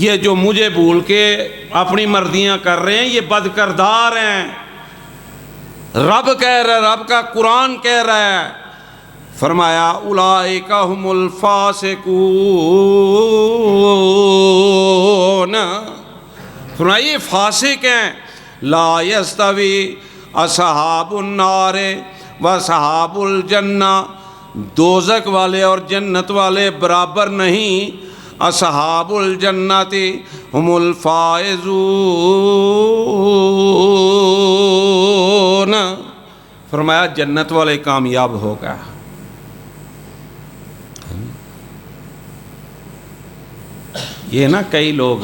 یہ جو مجھے بھول کے اپنی مرضیاں کر رہے ہیں، یہ بد کردار ہیں۔ رب کہہ رہا ہے، رب کا قرآن کہہ رہا ہے، فرمایا اولئک هم الفاسقون۔ فرمائیے فاسق ہیں. لا یستوی اصحاب النار و اصحاب الجنہ، دوزخ والے اور جنت والے برابر نہیں. اصحاب الجنت ہم الفائزون، فرمایا جنت والے کامیاب ہو گئے. یہ نا کئی لوگ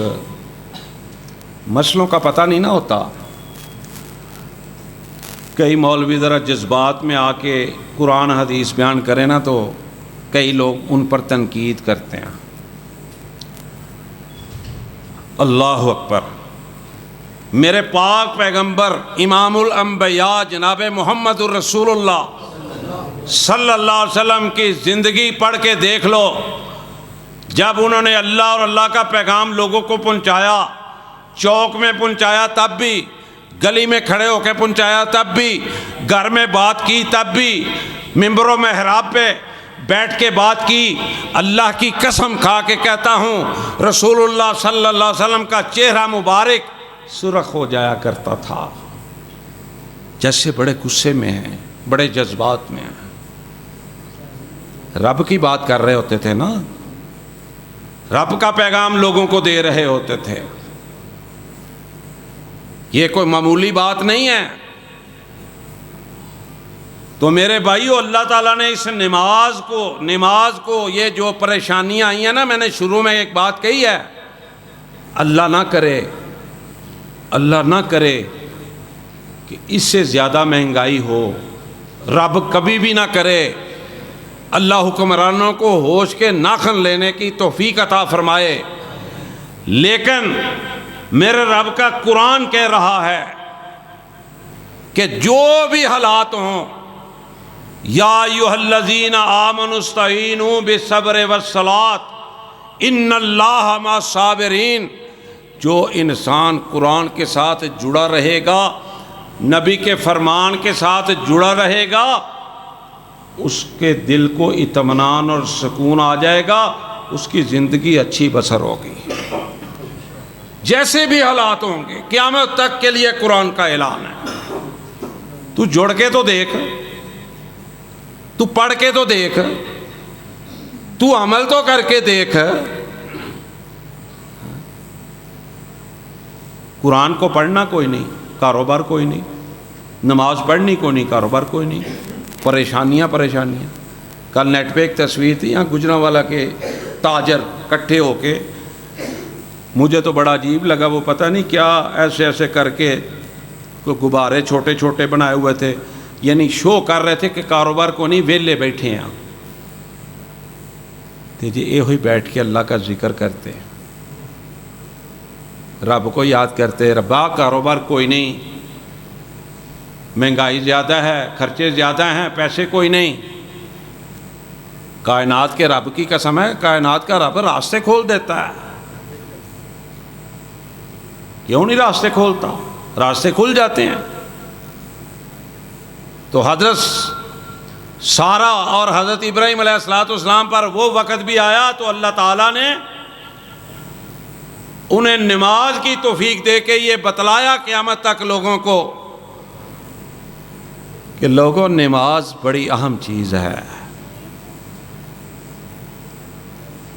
مسئلوں کا پتہ نہیں نہ ہوتا، کئی مولوی ذرا جذبات میں آ کے قرآن حدیث بیان کریں نا تو کئی لوگ ان پر تنقید کرتے ہیں. اللہ اکبر. میرے پاک پیغمبر امام الانبیاء جناب محمد الرسول اللہ صلی اللہ علیہ وسلم کی زندگی پڑھ کے دیکھ لو. جب انہوں نے اللہ اور اللہ کا پیغام لوگوں کو پہنچایا، چوک میں پہنچایا تب بھی، گلی میں کھڑے ہو کے پہنچایا تب بھی، گھر میں بات کی تب بھی، ممبر و محراب پہ بیٹھ کے بات کی. اللہ کی قسم کھا کے کہتا ہوں رسول اللہ صلی اللہ علیہ وسلم کا چہرہ مبارک سرخ ہو جایا کرتا تھا، جیسے بڑے غصے میں ہیں، بڑے جذبات میں ہیں. رب کی بات کر رہے ہوتے تھے نا، رب کا پیغام لوگوں کو دے رہے ہوتے تھے. یہ کوئی معمولی بات نہیں ہے. تو میرے بھائیو، اللہ تعالیٰ نے اس نماز کو یہ جو پریشانیاں آئی ہیں نا، میں نے شروع میں ایک بات کہی ہے، اللہ نہ کرے کہ اس سے زیادہ مہنگائی ہو، رب کبھی بھی نہ کرے. اللہ حکمرانوں کو ہوش کے ناخن لینے کی توفیق عطا فرمائے. لیکن میرے رب کا قرآن کہہ رہا ہے کہ جو بھی حالات ہوں، یا ایھا الذین آمنوا استعینوا بالصبر والصلاۃ ان اللہ مع الصابرین. جو انسان قرآن کے ساتھ جڑا رہے گا، نبی کے فرمان کے ساتھ جڑا رہے گا، اس کے دل کو اطمینان اور سکون آ جائے گا، اس کی زندگی اچھی بسر ہوگی. جیسے بھی حالات ہوں گے، قیامت تک کے لیے قرآن کا اعلان ہے. تو جڑ کے تو دیکھ، تو پڑھ کے تو دیکھ، تو عمل تو کر کے دیکھ. قرآن کو پڑھنا کوئی نہیں، کاروبار کوئی نہیں. نماز پڑھنی کوئی نہیں، کاروبار کوئی نہیں. پریشانیاں. کل نیٹ پہ ایک تصویر تھی، یہاں گجرانوالہ کے تاجر کٹھے ہو کے، مجھے تو بڑا عجیب لگا. وہ پتہ نہیں کیا ایسے کر کے کوئی غبارے چھوٹے چھوٹے بنائے ہوئے تھے، یعنی شو کر رہے تھے کہ کاروبار کو نہیں، ویلے بیٹھے ہیں. جی یہ ہوئی بیٹھ کے اللہ کا ذکر کرتے، رب کو یاد کرتے. ربا کاروبار کوئی نہیں، مہنگائی زیادہ ہے، خرچے زیادہ ہیں، پیسے کوئی نہیں. کائنات کے رب کی قسم ہے، کائنات کا رب راستے کھول دیتا ہے. کیوں نہیں راستے کھولتا؟ راستے کھل جاتے ہیں. تو حضرت سارہ اور حضرت ابراہیم علیہ السلام پر وہ وقت بھی آیا تو اللہ تعالیٰ نے انہیں نماز کی توفیق دے کے یہ بتلایا قیامت تک لوگوں کو کہ لوگوں، نماز بڑی اہم چیز ہے.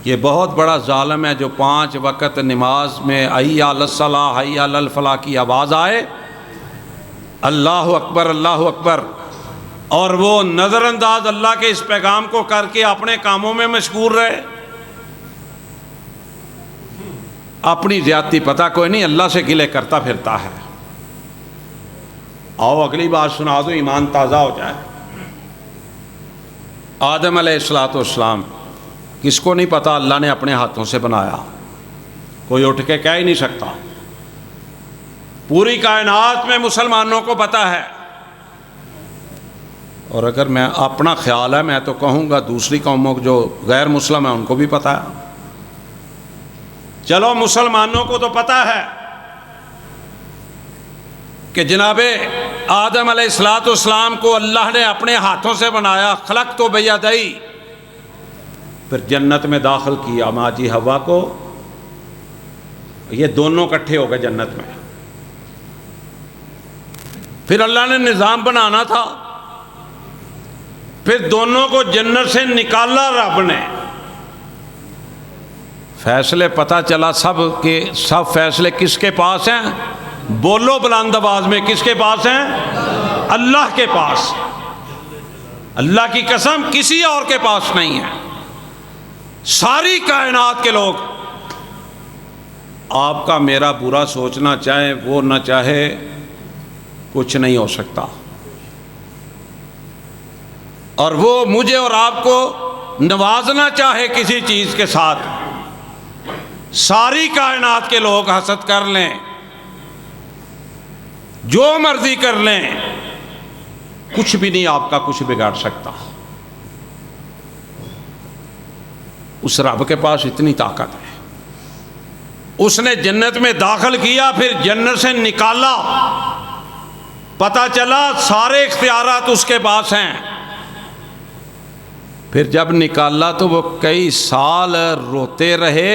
یہ بہت بڑا ظالم ہے جو 5 وقت نماز میں حی علی الصلاۃ حی علی الفلاح کی آواز آئے، اللہ اکبر اللہ اکبر، اور وہ نظر انداز اللہ کے اس پیغام کو کر کے اپنے کاموں میں مشغول رہے. اپنی زیادتی پتہ کوئی نہیں، اللہ سے گلے کرتا پھرتا ہے. آؤ اگلی بات سنا دو، ایمان تازہ ہو جائے. آدم علیہ السلام کس کو نہیں پتا اللہ نے اپنے ہاتھوں سے بنایا؟ کوئی اٹھ کے کہہ ہی نہیں سکتا. پوری کائنات میں مسلمانوں کو پتہ ہے. اور اگر میں اپنا خیال ہے، میں تو کہوں گا دوسری قوموں جو غیر مسلم ہیں ان کو بھی پتہ ہے. چلو مسلمانوں کو تو پتہ ہے کہ جناب آدم علیہ السلام کو اللہ نے اپنے ہاتھوں سے بنایا، خلقت بیدی. پھر جنت میں داخل کیا ماں جی ہوا کو، یہ دونوں اکٹھے ہو گئے جنت میں. پھر اللہ نے نظام بنانا تھا، پھر دونوں کو جنت سے نکالا رب نے. فیصلے پتہ چلا سب کے سب فیصلے کس کے پاس ہیں؟ بولو بلند آواز میں، کس کے پاس ہیں؟ اللہ کے پاس. اللہ کی قسم کسی اور کے پاس نہیں ہے. ساری کائنات کے لوگ آپ کا میرا برا سوچنا چاہے وہ نہ چاہے، کچھ نہیں ہو سکتا. اور وہ مجھے اور آپ کو نوازنا چاہے کسی چیز کے ساتھ، ساری کائنات کے لوگ حسد کر لیں، جو مرضی کر لیں، کچھ بھی نہیں آپ کا کچھ بگاڑ سکتا. اس رب کے پاس اتنی طاقت ہے. اس نے جنت میں داخل کیا، پھر جنت سے نکالا، پتہ چلا سارے اختیارات اس کے پاس ہیں. پھر جب نکالا تو وہ کئی سال روتے رہے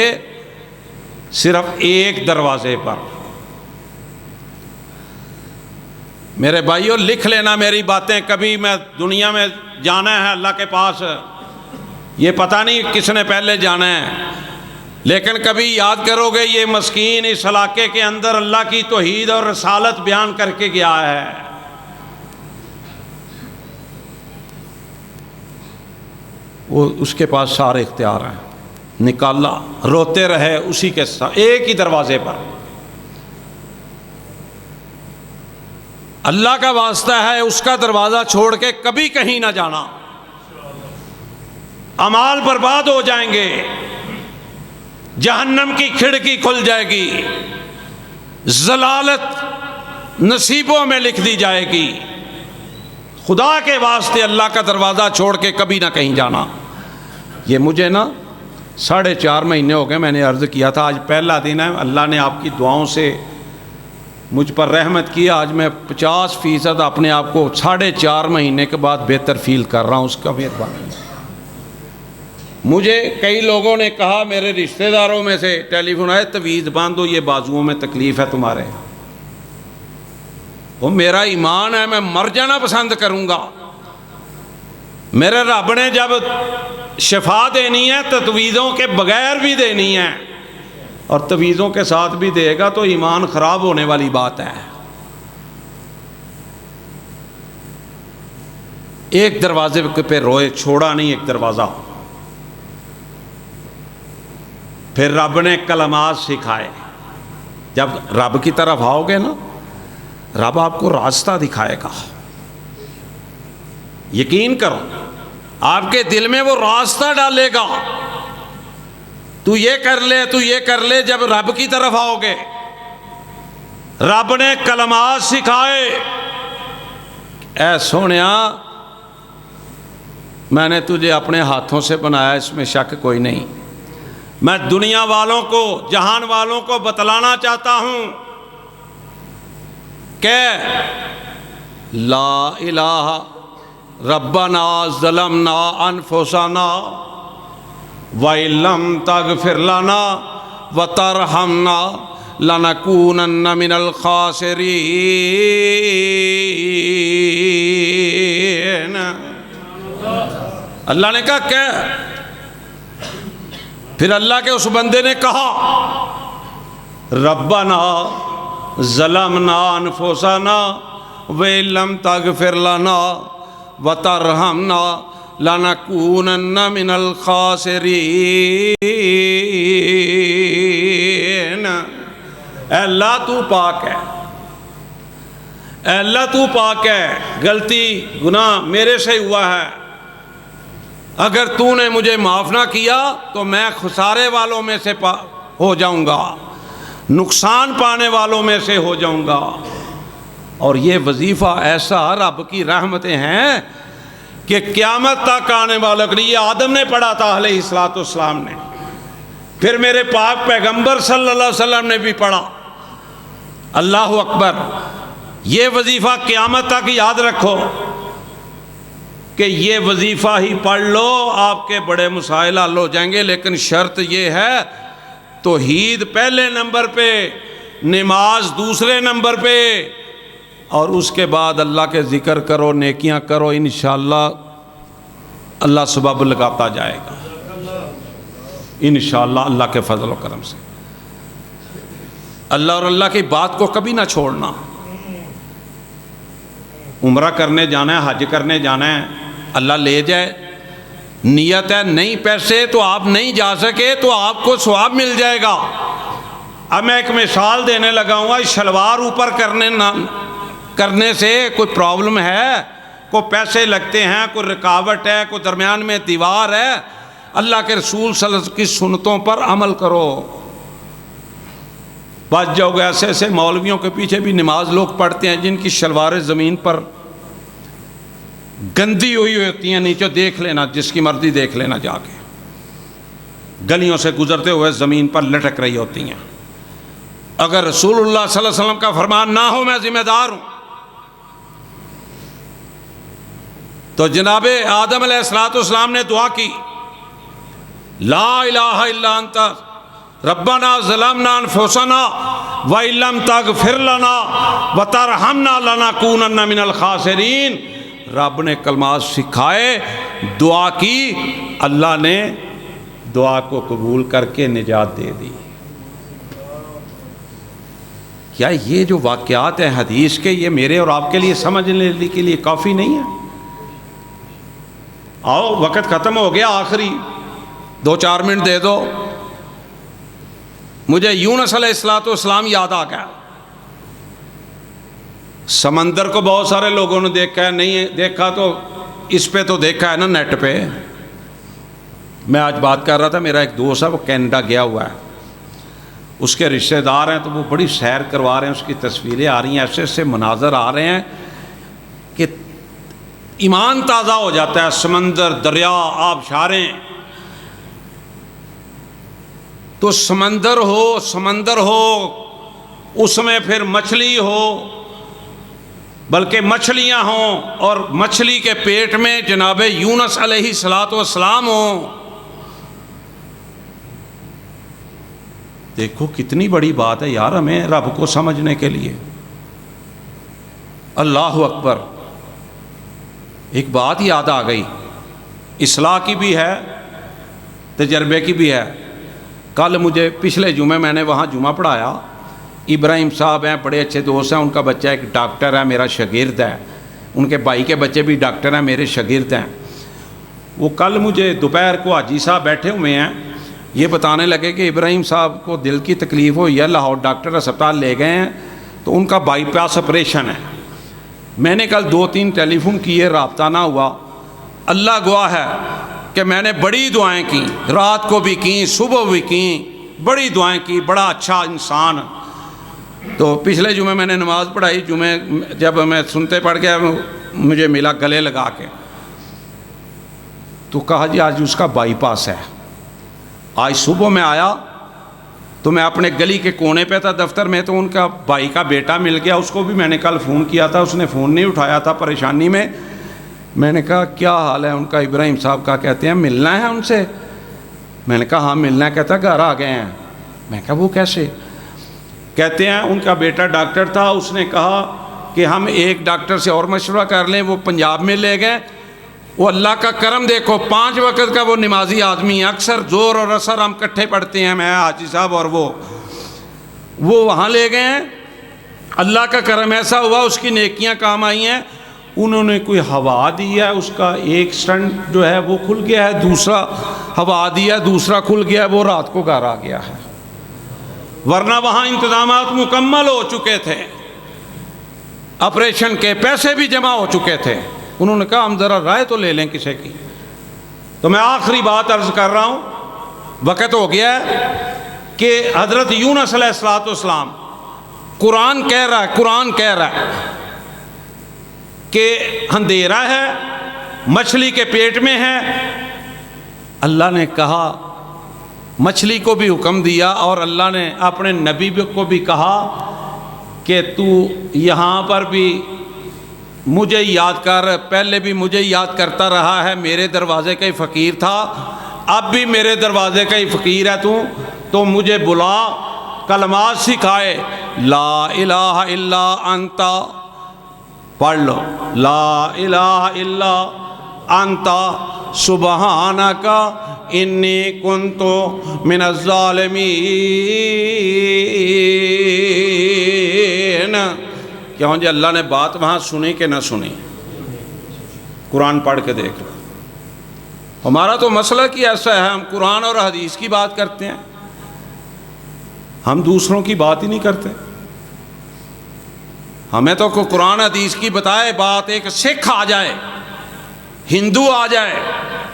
صرف ایک دروازے پر. میرے بھائیوں لکھ لینا میری باتیں، کبھی میں دنیا میں جانا ہے اللہ کے پاس، یہ پتہ نہیں کس نے پہلے جانا ہے، لیکن کبھی یاد کرو گے یہ مسکین اس علاقے کے اندر اللہ کی توحید اور رسالت بیان کر کے گیا ہے. وہ اس کے پاس سارے اختیار ہیں. نکالا، روتے رہے اسی کے ساتھ ایک ہی دروازے پر. اللہ کا واسطہ ہے اس کا دروازہ چھوڑ کے کبھی کہیں نہ جانا. اعمال برباد ہو جائیں گے، جہنم کی کھڑکی کھل جائے گی، ضلالت نصیبوں میں لکھ دی جائے گی. خدا کے واسطے اللہ کا دروازہ چھوڑ کے کبھی نہ کہیں جانا. یہ مجھے نا 4.5 مہینے ہو گئے، میں نے عرض کیا تھا آج پہلا دن ہے، اللہ نے آپ کی دعاؤں سے مجھ پر رحمت کی. آج میں 50% اپنے آپ کو 4.5 مہینے کے بعد بہتر فیل کر رہا ہوں. اس کا مہربانی. مجھے کئی لوگوں نے کہا، میرے رشتہ داروں میں سے ٹیلی فون آئے، تویز باندھو یہ بازوؤں میں تکلیف ہے تمہارے. وہ میرا ایمان ہے، میں مر جانا پسند کروں گا. میرے رب نے جب شفا دینی ہے تو تویزوں کے بغیر بھی دینی ہے، اور تویزوں کے ساتھ بھی دے گا تو ایمان خراب ہونے والی بات ہے. ایک دروازے پہ روئے، چھوڑا نہیں ایک دروازہ. پھر رب نے کلمات سکھائے. جب رب کی طرف آؤ گے نا، رب آپ کو راستہ دکھائے گا. یقین کرو، آپ کے دل میں وہ راستہ ڈالے گا. تو یہ کر لے، تو یہ کر لے. جب رب کی طرف آؤ گے، رب نے کلمات سکھائے. اے سونیا، میں نے تجھے اپنے ہاتھوں سے بنایا، اس میں شک کوئی نہیں. میں دنیا والوں کو، جہان والوں کو بتلانا چاہتا ہوں کہ لا الہ ربنا ظلمنا انفسنا وَإِن لَّمْ تَغْفِرْ لَنَا وَتَرْحَمْنَا لَنَكُونَنَّ مِنَ الْخَاسِرِينَ. اللہ نے کہا کہ پھر اللہ کے اس بندے نے کہا ربنا ظلمنا انفسنا وَإِن لَّمْ تَغْفِرْ لَنَا وَتَرْحَمْنَا لَنَكُونَنَّ مِنَ الْخَاسِرِينَ. اے اللہ تو پاک ہے، اے اللہ تو پاک ہے، غلطی گناہ میرے سے ہوا ہے. اگر تو نے مجھے معاف نہ کیا تو میں خسارے والوں میں سے ہو جاؤں گا، نقصان پانے والوں میں سے ہو جاؤں گا. اور یہ وظیفہ ایسا رب کی رحمتیں ہیں کہ قیامت تک آنے والوں کے لیے. یہ آدم نے پڑھا تھا علیہ الصلوۃ والسلام نے، پھر میرے پاک پیغمبر صلی اللہ علیہ وسلم نے بھی پڑھا. اللہ اکبر. یہ وظیفہ قیامت تک یاد رکھو کہ یہ وظیفہ ہی پڑھ لو، آپ کے بڑے مسائل حل ہو جائیں گے. لیکن شرط یہ ہے توحید پہلے نمبر پہ، نماز دوسرے نمبر پہ، اور اس کے بعد اللہ کے ذکر کرو، نیکیاں کرو، انشاءاللہ اللہ سبب لگاتا جائے گا انشاءاللہ اللہ کے فضل و کرم سے۔ اللہ اور اللہ کی بات کو کبھی نہ چھوڑنا۔ عمرہ کرنے جانا ہے، حج کرنے جانا ہے، اللہ لے جائے، نیت ہے، نہیں پیسے تو آپ نہیں جا سکے تو آپ کو ثواب مل جائے گا۔ اب میں ایک مثال دینے لگا ہوں، شلوار اوپر کرنے سے کوئی پرابلم ہے؟ کوئی پیسے لگتے ہیں، کوئی رکاوٹ ہے، کوئی درمیان میں دیوار ہے؟ اللہ کے رسول صلی اللہ علیہ وسلم کی سنتوں پر عمل کرو، بچ جاؤ گے۔ ایسے ایسے مولویوں کے پیچھے بھی نماز لوگ پڑھتے ہیں جن کی شلواریں زمین پر گندی ہوئی ہوتی ہیں، نیچے دیکھ لینا، جس کی مرضی دیکھ لینا جا کے، گلیوں سے گزرتے ہوئے زمین پر لٹک رہی ہوتی ہیں۔ اگر رسول اللہ صلی اللہ علیہ وسلم کا فرمان نہ ہو میں ذمہ دار ہوں۔ تو جناب آدم علیہ السلام نے دعا کی، لا الہ الا انت ربنا ظلمنا انفسنا وان لم تغفر لنا وترحمنا لنکونن من الخاسرین۔ رب نے کلمات سکھائے، دعا کی، اللہ نے دعا کو قبول کر کے نجات دے دی۔ کیا یہ جو واقعات ہیں حدیث کے، یہ میرے اور آپ کے لیے سمجھنے کے لیے کافی نہیں ہے؟ آؤ، وقت ختم ہو گیا، آخری 2-4 منٹ دے دو۔ مجھے یونس علیہ السلام یاد آ گیا۔ سمندر کو بہت سارے لوگوں نے دیکھا ہے، نہیں دیکھا تو اس پہ تو دیکھا ہے نا، نیٹ پہ۔ میں آج بات کر رہا تھا، میرا ایک دوست ہے وہ کینیڈا گیا ہوا ہے، اس کے رشتہ دار ہیں، تو وہ بڑی سیر کروا رہے ہیں، اس کی تصویریں آ رہی ہیں، ایسے ایسے مناظر آ رہے ہیں کہ ایمان تازہ ہو جاتا ہے۔ سمندر، دریا، آبشاریں، تو سمندر ہو اس میں پھر مچھلی ہو، بلکہ مچھلیاں ہوں، اور مچھلی کے پیٹ میں جناب یونس علیہ السلام ہوں۔ دیکھو کتنی بڑی بات ہے یار ہمیں رب کو سمجھنے کے لیے۔ اللہ اکبر۔ ایک بات یاد آ گئی، اصلاح کی بھی ہے، تجربے کی بھی ہے۔ کل مجھے پچھلے جمعے میں نے وہاں جمعہ پڑھایا، ابراہیم صاحب ہیں، بڑے اچھے دوست ہیں، ان کا بچہ ایک ڈاکٹر ہے، میرا شاگرد ہے، ان کے بھائی کے بچے بھی ڈاکٹر ہیں، میرے شاگرد ہیں۔ وہ کل مجھے دوپہر کو حاجی صاحب بیٹھے ہوئے ہیں، یہ بتانے لگے کہ ابراہیم صاحب کو دل کی تکلیف ہوئی ہے، لاہور ڈاکٹر اسپتال لے گئے ہیں، تو ان کا بائی پاس آپریشن ہے۔ میں نے کل 2-3 ٹیلی فون کیے، رابطہ نہ ہوا۔ اللہ گواہ ہے کہ میں نے بڑی دعائیں کی، رات کو بھی کی، صبح بھی کی، بڑی دعائیں کی، بڑا اچھا انسان۔ تو پچھلے جمعے میں نے نماز پڑھائی، جمعے جب میں سنتے پڑھ گیا مجھے ملا گلے لگا کے، تو کہا جی آج اس کا بائی پاس ہے۔ آج صبح میں آیا تو میں اپنے گلی کے کونے پہ تھا دفتر میں، تو ان کا بھائی کا بیٹا مل گیا، اس کو بھی میں نے کل فون کیا تھا، اس نے فون نہیں اٹھایا تھا پریشانی میں۔ میں نے کہا کیا حال ہے ان کا؟ ابراہیم صاحب کا، کہتے ہیں ملنا ہے ان سے۔ میں نے کہا ہاں ملنا ہے، کہتا گھر آ گئے ہیں۔ میں کہا وہ کیسے؟ کہتے ہیں ان کا بیٹا ڈاکٹر تھا، اس نے کہا کہ ہم ایک ڈاکٹر سے اور مشورہ کر لیں، وہ پنجاب میں لے گئے۔ وہ اللہ کا کرم دیکھو، 5 وقت کا وہ نمازی آدمی ہے، اکثر زور اور اثر ہم کٹھے پڑھتے ہیں، میں حاجی صاحب اور وہ وہاں لے گئے ہیں۔ اللہ کا کرم ایسا ہوا، اس کی نیکیاں کام آئی ہیں۔ انہوں نے کوئی ہوا دی ہے، اس کا ایک سٹنٹ جو ہے وہ کھل گیا ہے، دوسرا ہوا دیا، دوسرا کھل گیا ہے، وہ رات کو گھر آ گیا ہے، ورنہ وہاں انتظامات مکمل ہو چکے تھے، آپریشن کے پیسے بھی جمع ہو چکے تھے۔ انہوں نے کہا ہم ذرا رائے تو لے لیں کسی کی۔ تو میں آخری بات عرض کر رہا ہوں، وقت ہو گیا ہے، کہ حضرت یونس علیہ السلام، قرآن کہہ رہا ہے کہ اندھیرا ہے، مچھلی کے پیٹ میں ہے۔ اللہ نے کہا، مچھلی کو بھی حکم دیا، اور اللہ نے اپنے نبی کو بھی کہا کہ تو یہاں پر بھی مجھے یاد کر، پہلے بھی مجھے یاد کرتا رہا ہے، میرے دروازے کا ہی فقیر تھا، اب بھی میرے دروازے کا ہی فقیر ہے تو تو مجھے بلا، کلمات سکھائے، لا الہ الا انت، پڑھ لو، لا الہ الا انت سبحانک انی کنت من الظالمین۔ کیوں جی اللہ نے بات وہاں سنی کہ نہ سنی؟ قرآن پڑھ کے دیکھ لو۔ ہمارا تو مسئلہ کی ایسا ہے، ہم قرآن اور حدیث کی بات کرتے ہیں، ہم دوسروں کی بات ہی نہیں کرتے۔ ہمیں تو کوئی قرآن حدیث کی بتائے بات، ایک سکھ آ جائے، ہندو آ جائے،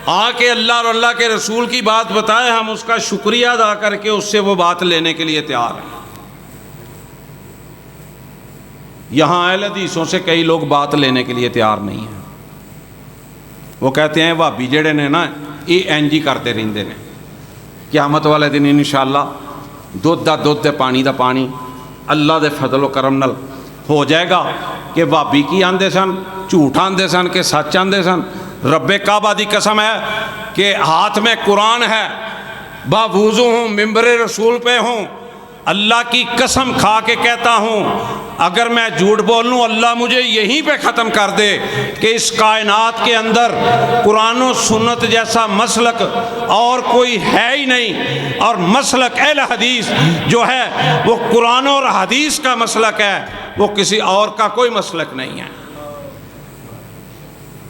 آ کے اللہ اور اللہ کے رسول کی بات بتائے، ہم اس کا شکریہ ادا کر کے اس سے وہ بات لینے کے لیے تیار ہیں۔ یہاں اہل حدیثوں سے کئی لوگ بات لینے کے لیے تیار نہیں ہیں۔ وہ کہتے ہیں بھابی جڑے نے نا یہ اینج ہی کرتے رہندے نے، قیامت والے دن انشاءاللہ دودھ دا دودھ تے پانی دا پانی اللہ دے فضل و کرم نال ہو جائے گا کہ بھابی کی آندے سن، جھوٹ آندے سن کہ سچ آندے سن۔ رب کعبہ دی قسم ہے کہ ہاتھ میں قرآن ہے، باوضو ہوں، ممبر رسول پہ ہوں، اللہ کی قسم کھا کے کہتا ہوں اگر میں جھوٹ بولوں اللہ مجھے یہیں پہ ختم کر دے کہ اس کائنات کے اندر قرآن و سنت جیسا مسلک اور کوئی ہے ہی نہیں، اور مسلک اہل حدیث جو ہے وہ قرآن اور حدیث کا مسلک ہے، وہ کسی اور کا کوئی مسلک نہیں ہے۔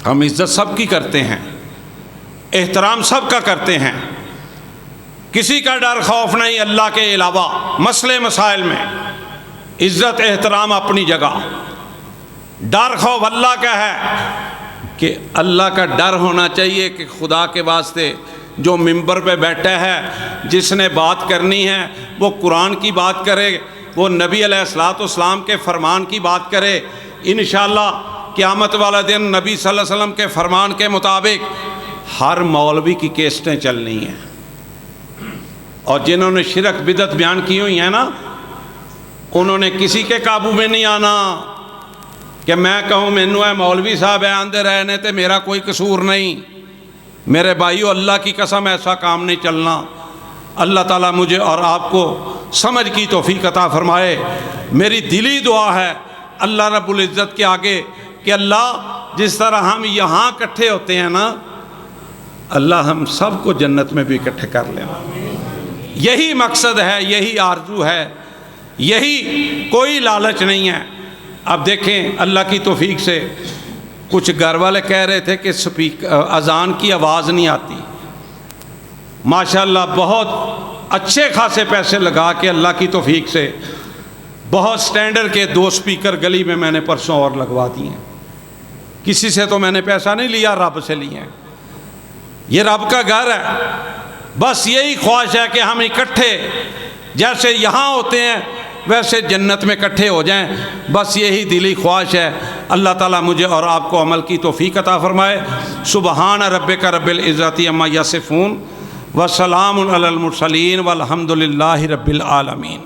ہم عزت سب کی کرتے ہیں، احترام سب کا کرتے ہیں، کسی کا ڈر خوف نہیں اللہ کے علاوہ۔ مسئلے مسائل میں عزت احترام اپنی جگہ، ڈر خوف اللہ کا ہے کہ اللہ کا ڈر ہونا چاہیے کہ خدا کے واسطے جو ممبر پہ بیٹھا ہے، جس نے بات کرنی ہے وہ قرآن کی بات کرے، وہ نبی علیہ الصلوۃ والسلام کے فرمان کی بات کرے۔ انشاءاللہ قیامت والا دن نبی صلی اللہ علیہ وسلم کے فرمان کے مطابق ہر مولوی کی کیسٹیں چلنی ہیں، اور جنہوں نے شرک بدعت بیان کی ہوئی ہیں نا انہوں نے کسی کے قابو میں نہیں آنا کہ میں کہوں مینوں ہے مولوی صاحب ہے آندے رہے نے تے میرا کوئی قصور نہیں۔ میرے بھائیو اللہ کی قسم ایسا کام نہیں چلنا۔ اللہ تعالیٰ مجھے اور آپ کو سمجھ کی توفیق عطا فرمائے۔ میری دلی دعا ہے اللہ رب العزت کے آگے کہ اللہ جس طرح ہم یہاں اکٹھے ہوتے ہیں نا، اللہ ہم سب کو جنت میں بھی اکٹھے کر لیں۔ یہی مقصد ہے، یہی آرزو ہے، یہی کوئی لالچ نہیں ہے۔ اب دیکھیں اللہ کی توفیق سے کچھ گھر والے کہہ رہے تھے کہ اذان کی آواز نہیں آتی۔ ماشاءاللہ بہت اچھے خاصے پیسے لگا کے اللہ کی توفیق سے بہت سٹینڈرڈ کے 2 سپیکر گلی میں میں نے پرسوں اور لگوا دیے ہیں۔ کسی سے تو میں نے پیسہ نہیں لیا، رب سے لیے ہیں۔ یہ رب کا گھر ہے، بس یہی خواہش ہے کہ ہم اکٹھے جیسے یہاں ہوتے ہیں ویسے جنت میں اکٹھے ہو جائیں، بس یہی دلی خواہش ہے۔ اللہ تعالیٰ مجھے اور آپ کو عمل کی توفیق عطا فرمائے۔ سبحان ربک رب العزت عما یصفون وسلام علی المرسلین والحمد للہ رب العالمین۔